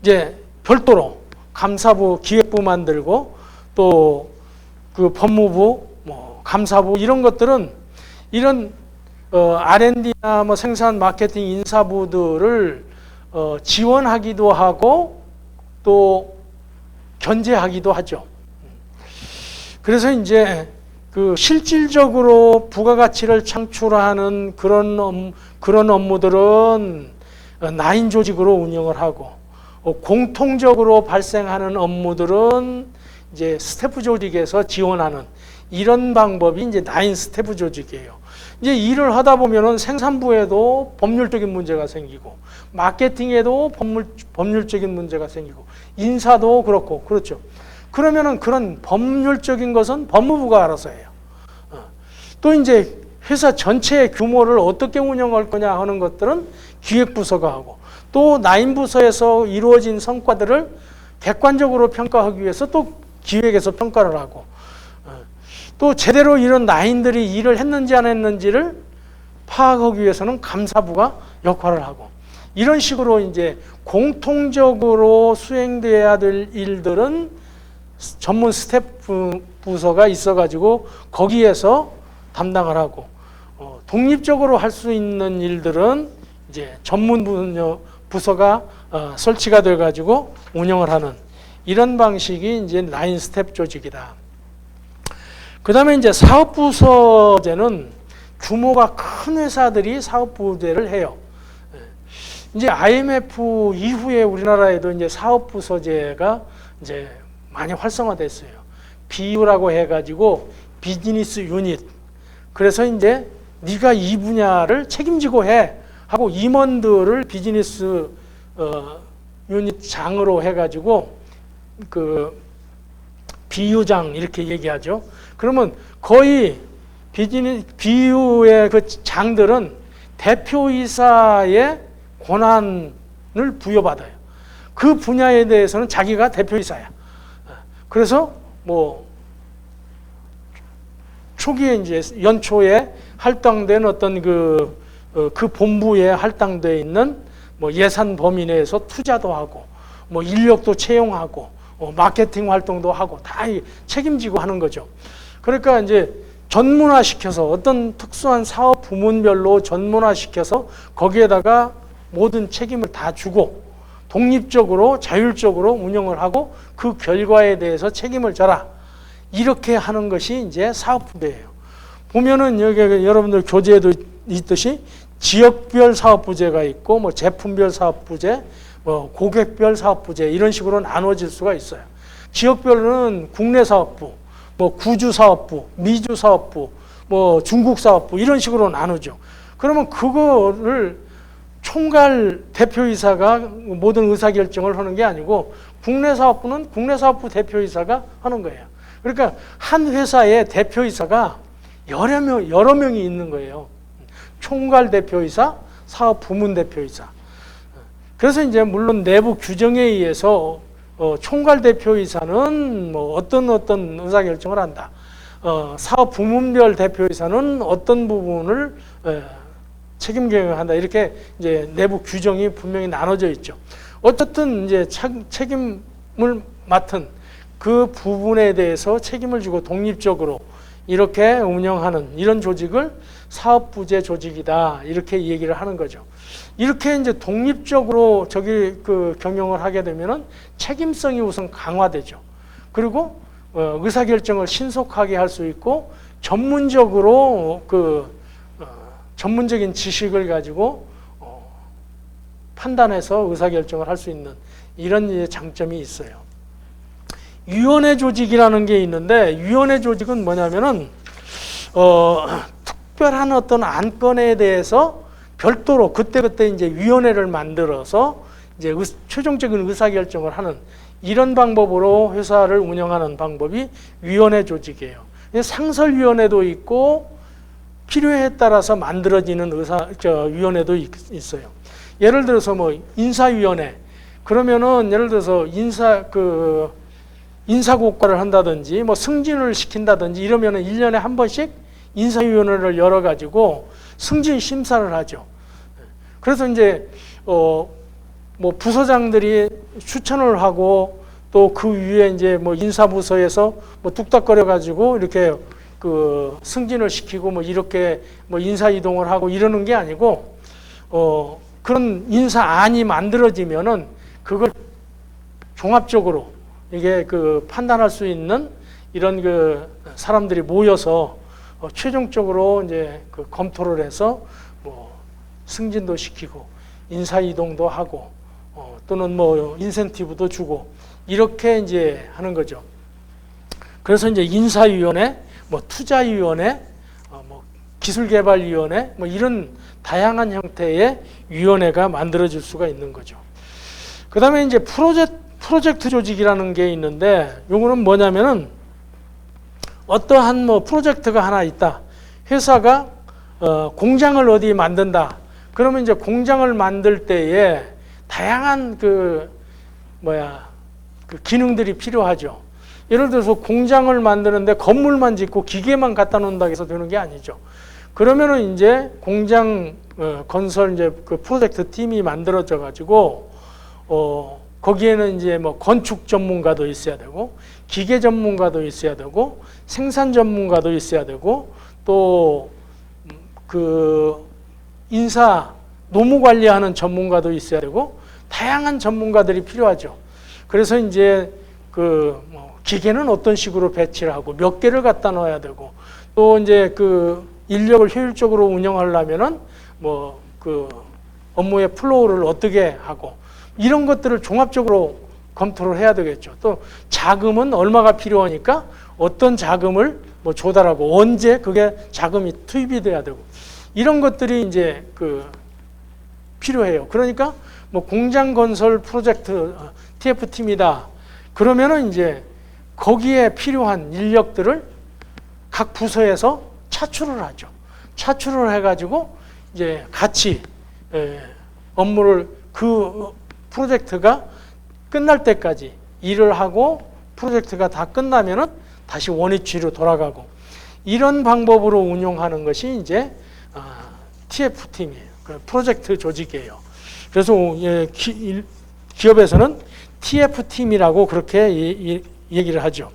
이제 별도로 감사부, 기획부 만들고 또 그 법무부, 뭐 감사부 이런 것들은 이런 R&D나 뭐 생산, 마케팅, 인사부들을 지원하기도 하고 또 견제하기도 하죠. 그래서 이제 그 실질적으로 부가가치를 창출하는 그런 업무들은 나인 조직으로 운영을 하고 공통적으로 발생하는 업무들은 이제 스태프 조직에서 지원하는 이런 방법이 이제 나인 스태프 조직이에요. 이제 일을 하다 보면은 생산부에도 법률적인 문제가 생기고 마케팅에도 법률적인 문제가 생기고 인사도 그렇고 그렇죠. 그러면은 그런 법률적인 것은 법무부가 알아서 해요. 또 이제 회사 전체의 규모를 어떻게 운영할 거냐 하는 것들은 기획부서가 하고 또 나인부서에서 이루어진 성과들을 객관적으로 평가하기 위해서 또 기획에서 평가를 하고 또 제대로 이런 나인들이 일을 했는지 안 했는지를 파악하기 위해서는 감사부가 역할을 하고 이런 식으로 이제 공통적으로 수행돼야 될 일들은 전문 스태프 부서가 있어가지고 거기에서 담당을 하고 독립적으로 할 수 있는 일들은 이제 전문 부서가 설치가 돼가지고 운영을 하는 이런 방식이 이제 나인 스텝 조직이다. 그 다음에 이제 사업부서제는 규모가 큰 회사들이 사업부제를 해요. 이제 IMF 이후에 우리나라에도 이제 사업부서제가 이제 많이 활성화됐어요. BU라고 해가지고 비즈니스 유닛. 그래서 이제 네가 이 분야를 책임지고 해 하고 임원들을 비즈니스 유닛 장으로 해가지고 그 BU장 이렇게 얘기하죠. 그러면 거의 BU의 그 장들은 대표이사의 권한을 부여받아요. 그 분야에 대해서는 자기가 대표이사야. 그래서 뭐 초기에 이제 연초에 할당된 어떤 그 본부에 할당되어 있는 뭐 예산 범위 내에서 투자도 하고 뭐 인력도 채용하고 마케팅 활동도 하고 다 책임지고 하는 거죠. 그러니까 이제 전문화시켜서 어떤 특수한 사업 부문별로 전문화시켜서 거기에다가 모든 책임을 다 주고 독립적으로 자율적으로 운영을 하고 그 결과에 대해서 책임을 져라. 이렇게 하는 것이 이제 사업부제예요. 보면은 여기 여러분들 교재에도 있듯이 지역별 사업부제가 있고 뭐 제품별 사업부제, 뭐 고객별 사업부제 이런 식으로 나눠질 수가 있어요. 지역별로는 국내 사업부, 뭐 구주 사업부, 미주 사업부, 뭐 중국 사업부 이런 식으로 나누죠. 그러면 그거를 총괄 대표이사가 모든 의사결정을 하는 게 아니고 국내 사업부는 국내 사업부 대표이사가 하는 거예요. 그러니까 한 회사에 대표이사가 여러 명이 있는 거예요. 총괄 대표이사, 사업 부문 대표이사. 그래서 이제 물론 내부 규정에 의해서 총괄 대표이사는 뭐 어떤 의사결정을 한다. 사업 부문별 대표이사는 어떤 부분을 책임 경영한다. 이렇게 이제 내부 규정이 분명히 나눠져 있죠. 어쨌든 이제 책임을 맡은 그 부분에 대해서 책임을 지고 독립적으로 이렇게 운영하는 이런 조직을 사업부제 조직이다. 이렇게 얘기를 하는 거죠. 이렇게 이제 독립적으로 그 경영을 하게 되면은 책임성이 우선 강화되죠. 그리고 의사결정을 신속하게 할 수 있고 전문적으로 전문적인 지식을 가지고 판단해서 의사결정을 할 수 있는 이런 장점이 있어요. 위원회 조직이라는 게 있는데 위원회 조직은 뭐냐면은 특별한 어떤 안건에 대해서 별도로 그때그때 이제 위원회를 만들어서 이제 최종적인 의사결정을 하는 이런 방법으로 회사를 운영하는 방법이 위원회 조직이에요. 상설위원회도 있고 필요에 따라서 만들어지는 위원회도 있어요. 예를 들어서 뭐 인사위원회 그러면은 예를 들어서 인사고과를 한다든지 뭐 승진을 시킨다든지 이러면은 1년에 한 번씩 인사위원회를 열어가지고 승진 심사를 하죠. 그래서 이제 뭐 부서장들이 추천을 하고 또 그 위에 이제 뭐 인사부서에서 뭐 뚝딱거려 가지고 이렇게 그 승진을 시키고 뭐 이렇게 뭐 인사 이동을 하고 이러는 게 아니고 그런 인사안이 만들어지면은 그걸 종합적으로 이게 그 판단할 수 있는 이런 그 사람들이 모여서 최종적으로 이제 그 검토를 해서 뭐 승진도 시키고 인사 이동도 하고 또는 뭐 인센티브도 주고 이렇게 이제 하는 거죠. 그래서 이제 인사위원회, 뭐 투자위원회, 뭐 기술개발위원회, 뭐 이런 다양한 형태의 위원회가 만들어질 수가 있는 거죠. 그 다음에 이제 프로젝트 조직이라는 게 있는데, 요거는 뭐냐면은 어떠한 뭐 프로젝트가 하나 있다. 회사가 공장을 어디 만든다. 그러면 이제 공장을 만들 때에 다양한 그 기능들이 필요하죠. 예를 들어서 공장을 만드는데 건물만 짓고 기계만 갖다 놓는다고 해서 되는 게 아니죠. 그러면은 이제 공장 건설 이제 그 프로젝트 팀이 만들어져 가지고 거기에는 이제 뭐 건축 전문가도 있어야 되고 기계 전문가도 있어야 되고 생산 전문가도 있어야 되고 또 그 인사 노무 관리하는 전문가도 있어야 되고 다양한 전문가들이 필요하죠. 그래서 이제 그 뭐 기계는 어떤 식으로 배치를 하고 몇 개를 갖다 넣어야 되고 또 이제 그 인력을 효율적으로 운영하려면은 뭐 그 업무의 플로우를 어떻게 하고 이런 것들을 종합적으로 검토를 해야 되겠죠. 또 자금은 얼마가 필요하니까 어떤 자금을 뭐 조달하고 언제 그게 자금이 투입이 돼야 되고 이런 것들이 이제 그 필요해요. 그러니까 뭐 공장 건설 프로젝트 TF팀이다. 그러면은 이제 거기에 필요한 인력들을 각 부서에서 차출을 하죠. 차출을 해가지고 이제 같이 업무를 그 프로젝트가 끝날 때까지 일을 하고 프로젝트가 다 끝나면은 다시 원위치로 돌아가고 이런 방법으로 운용하는 것이 이제 TF팀이에요. 그 프로젝트 조직이에요. 그래서 기업에서는 TF팀이라고 그렇게 얘기를 하죠.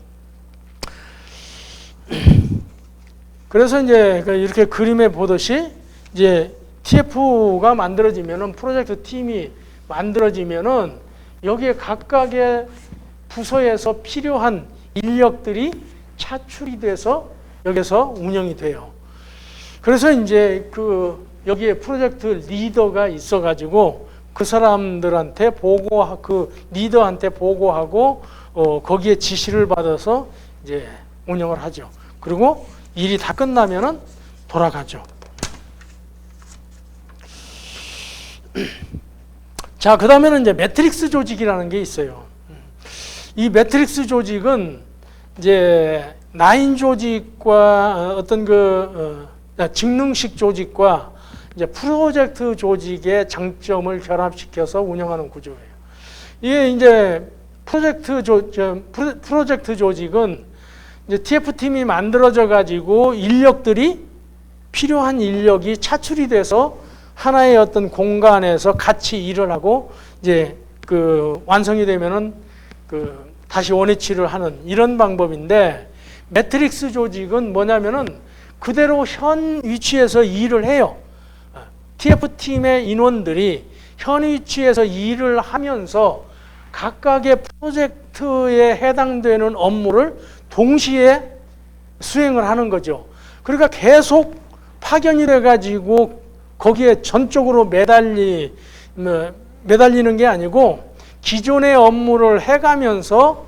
그래서 이제 이렇게 그림에 보듯이 이제 TF가 만들어지면은 프로젝트 팀이 만들어지면은 여기에 각각의 부서에서 필요한 인력들이 차출이 돼서 여기서 운영이 돼요. 그래서 이제 그 여기에 프로젝트 리더가 있어가지고 그 사람들한테 그 리더한테 보고하고 거기에 지시를 받아서 이제 운영을 하죠. 그리고 일이 다 끝나면은 돌아가죠. 자, 그 다음에는 이제 매트릭스 조직이라는 게 있어요. 이 매트릭스 조직은 이제 라인 조직과 어떤 직능식 조직과 이제 프로젝트 조직의 장점을 결합시켜서 운영하는 구조예요. 이게 이제 프로젝트 조직은 이제 TF팀이 만들어져 가지고 필요한 인력이 차출이 돼서 하나의 어떤 공간에서 같이 일을 하고 이제 그 완성이 되면은 다시 원위치를 하는 이런 방법인데 매트릭스 조직은 뭐냐면은 그대로 현 위치에서 일을 해요. TF팀의 인원들이 현 위치에서 일을 하면서 각각의 프로젝트에 해당되는 업무를 동시에 수행을 하는 거죠. 그러니까 계속 파견이 돼가지고 거기에 전적으로 매달리는 게 아니고 기존의 업무를 해가면서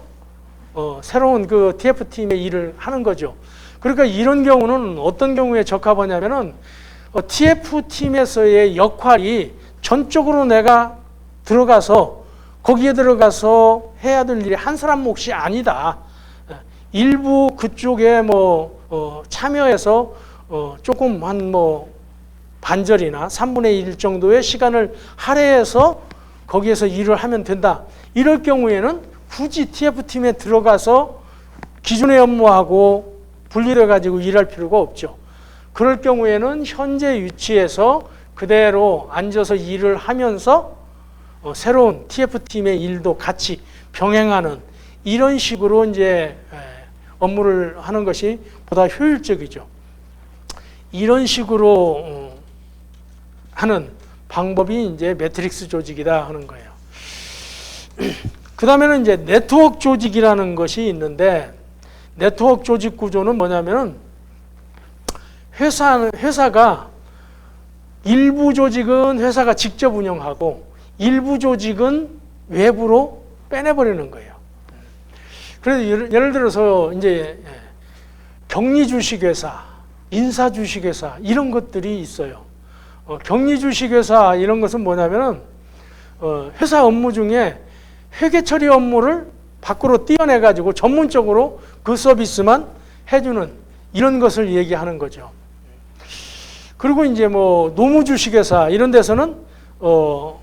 새로운 그 TF팀의 일을 하는 거죠. 그러니까 이런 경우는 어떤 경우에 적합하냐면은 TF팀에서의 역할이 전적으로 내가 거기에 들어가서 해야 될 일이 한 사람 몫이 아니다. 일부 그쪽에 참여해서 조금 한 반절이나 3분의 1 정도의 시간을 할애해서 거기에서 일을 하면 된다. 이럴 경우에는 굳이 TF팀에 들어가서 기존의 업무하고 분리해 가지고 일할 필요가 없죠. 그럴 경우에는 현재 위치에서 그대로 앉아서 일을 하면서 새로운 TF팀의 일도 같이 병행하는 이런 식으로 이제 업무를 하는 것이 보다 효율적이죠. 이런 식으로 하는 방법이 이제 매트릭스 조직이다 하는 거예요. 그 다음에는 이제 네트워크 조직이라는 것이 있는데, 네트워크 조직 구조는 뭐냐면은 회사가 일부 조직은 회사가 직접 운영하고 일부 조직은 외부로 빼내버리는 거예요. 그래서 예를 들어서 이제 격리 주식회사, 인사 주식회사 이런 것들이 있어요. 격리 주식회사 이런 것은 뭐냐면은 회사 업무 중에 회계 처리 업무를 밖으로 떼어내 가지고 전문적으로 그 서비스만 해주는 이런 것을 얘기하는 거죠. 그리고 이제 뭐 노무 주식회사 이런 데서는 뭐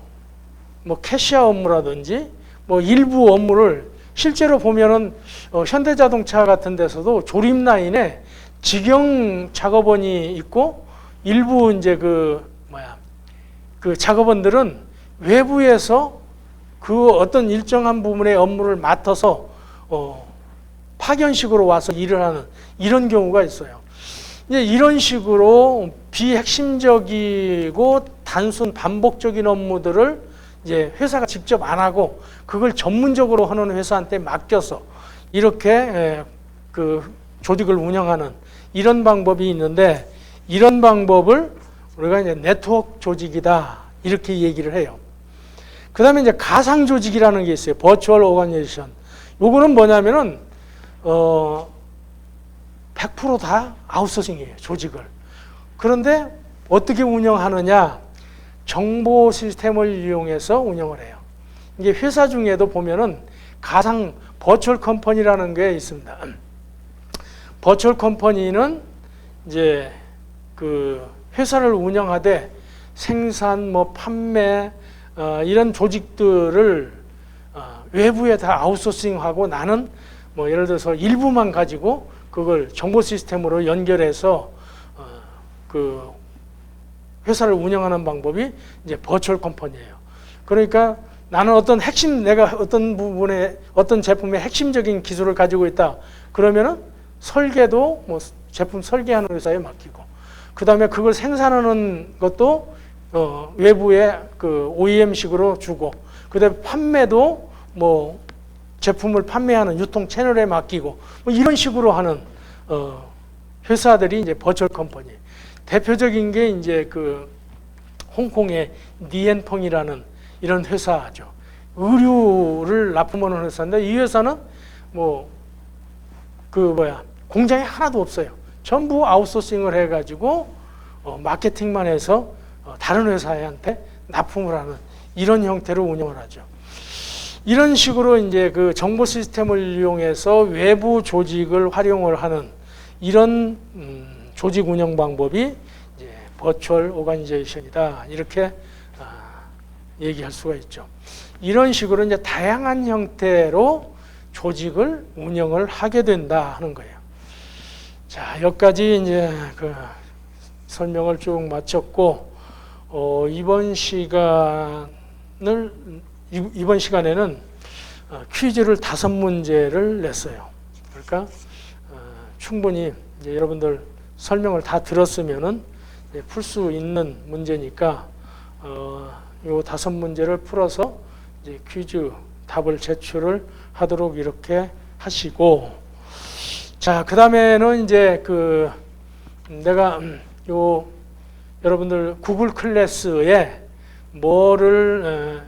캐시아 업무라든지 뭐 일부 업무를 실제로 보면은 현대자동차 같은 데서도 조립 라인에 직영 작업원이 있고 일부 이제 그 작업원들은 외부에서 그 어떤 일정한 부분의 업무를 맡아서 파견식으로 와서 일을 하는 이런 경우가 있어요. 이제 이런 식으로 비핵심적이고 단순 반복적인 업무들을 이제 회사가 직접 안 하고 그걸 전문적으로 하는 회사한테 맡겨서 이렇게 그 조직을 운영하는 이런 방법이 있는데, 이런 방법을 우리가 이제 네트워크 조직이다 이렇게 얘기를 해요. 그 다음에 이제 가상 조직이라는 게 있어요. 버추얼 오거니제이션. 요거는 뭐냐면은 100% 다 아웃소싱이에요, 조직을. 그런데 어떻게 운영하느냐? 정보 시스템을 이용해서 운영을 해요. 이게 회사 중에도 보면은 가상 버추얼 컴퍼니라는 게 있습니다. 버추얼 컴퍼니는 이제 그 회사를 운영하되 생산, 뭐 판매 이런 조직들을 외부에 다 아웃소싱하고 나는 뭐 예를 들어서 일부만 가지고 그걸 정보 시스템으로 연결해서 그 회사를 운영하는 방법이 이제 버추얼 컴퍼니예요. 그러니까 나는 어떤 내가 어떤 부분에 어떤 제품의 핵심적인 기술을 가지고 있다. 그러면은 설계도 뭐 제품 설계하는 회사에 맡기고, 그 다음에 그걸 생산하는 것도 외부에 그 OEM식으로 주고, 그 다음에 판매도 뭐 제품을 판매하는 유통 채널에 맡기고, 뭐 이런 식으로 하는 회사들이 이제 버추얼 컴퍼니. 대표적인 게 이제 그 홍콩의 니엔펑이라는 이런 회사죠. 의류를 납품하는 회사인데 이 회사는 뭐 공장이 하나도 없어요. 전부 아웃소싱을 해가지고 마케팅만 해서 다른 회사한테 납품을 하는 이런 형태로 운영을 하죠. 이런 식으로 이제 그 정보 시스템을 이용해서 외부 조직을 활용을 하는 이런 조직 운영 방법이 이제 버추얼 오거니제이션이다 이렇게 얘기할 수가 있죠. 이런 식으로 이제 다양한 형태로 조직을 운영을 하게 된다 하는 거예요. 자, 여기까지 이제 그 설명을 쭉 마쳤고 이번 시간에는 퀴즈를 5문제를 냈어요. 그러니까 충분히 이제 여러분들 설명을 다 들었으면은 풀 수 있는 문제니까 요 5문제를 풀어서 이제 퀴즈 답을 제출을 하도록 이렇게 하시고, 자, 그 다음에는 이제 그 내가 요 여러분들 구글 클래스에 뭐를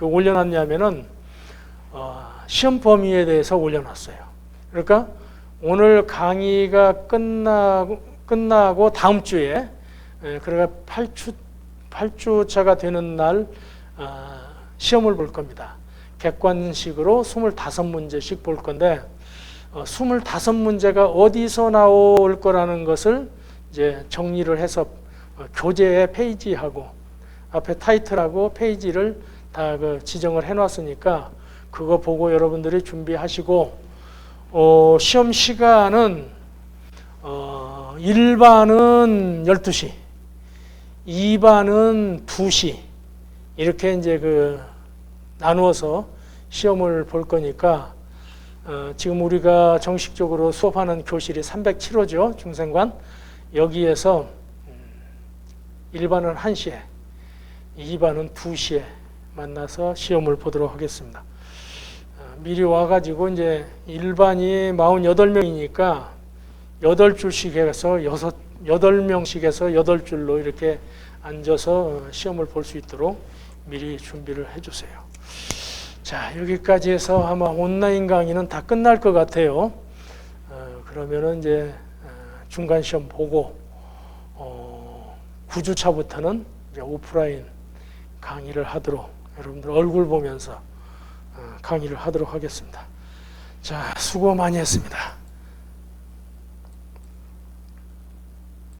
올려놨냐면은 시험 범위에 대해서 올려놨어요. 그러니까 오늘 강의가 끝나고 다음 주에 그러니까 8주차가 되는 날 시험을 볼 겁니다. 객관식으로 25문제씩 볼 건데 25문제가 어디서 나올 거라는 것을 이제 정리를 해서 교재의 페이지하고 앞에 타이틀하고 페이지를 다 그 지정을 해놨으니까 그거 보고 여러분들이 준비하시고 시험 시간은 1반은 12시, 2반은 2시 이렇게 이제 나누어서 시험을 볼 거니까 지금 우리가 정식적으로 수업하는 교실이 307호죠. 중생관. 여기에서 1반은 1시에, 2반은 2시에 만나서 시험을 보도록 하겠습니다. 미리 와가지고 이제 1반이 48명이니까 8줄씩 해서 8명씩 해서 8줄로 이렇게 앉아서 시험을 볼 수 있도록 미리 준비를 해주세요. 자, 여기까지 해서 아마 온라인 강의는 다 끝날 것 같아요. 그러면은 이제 중간 시험 보고 9주차부터는 이제 오프라인 강의를 하도록 여러분들 얼굴 보면서 강의를 하도록 하겠습니다. 자, 수고 많이 했습니다.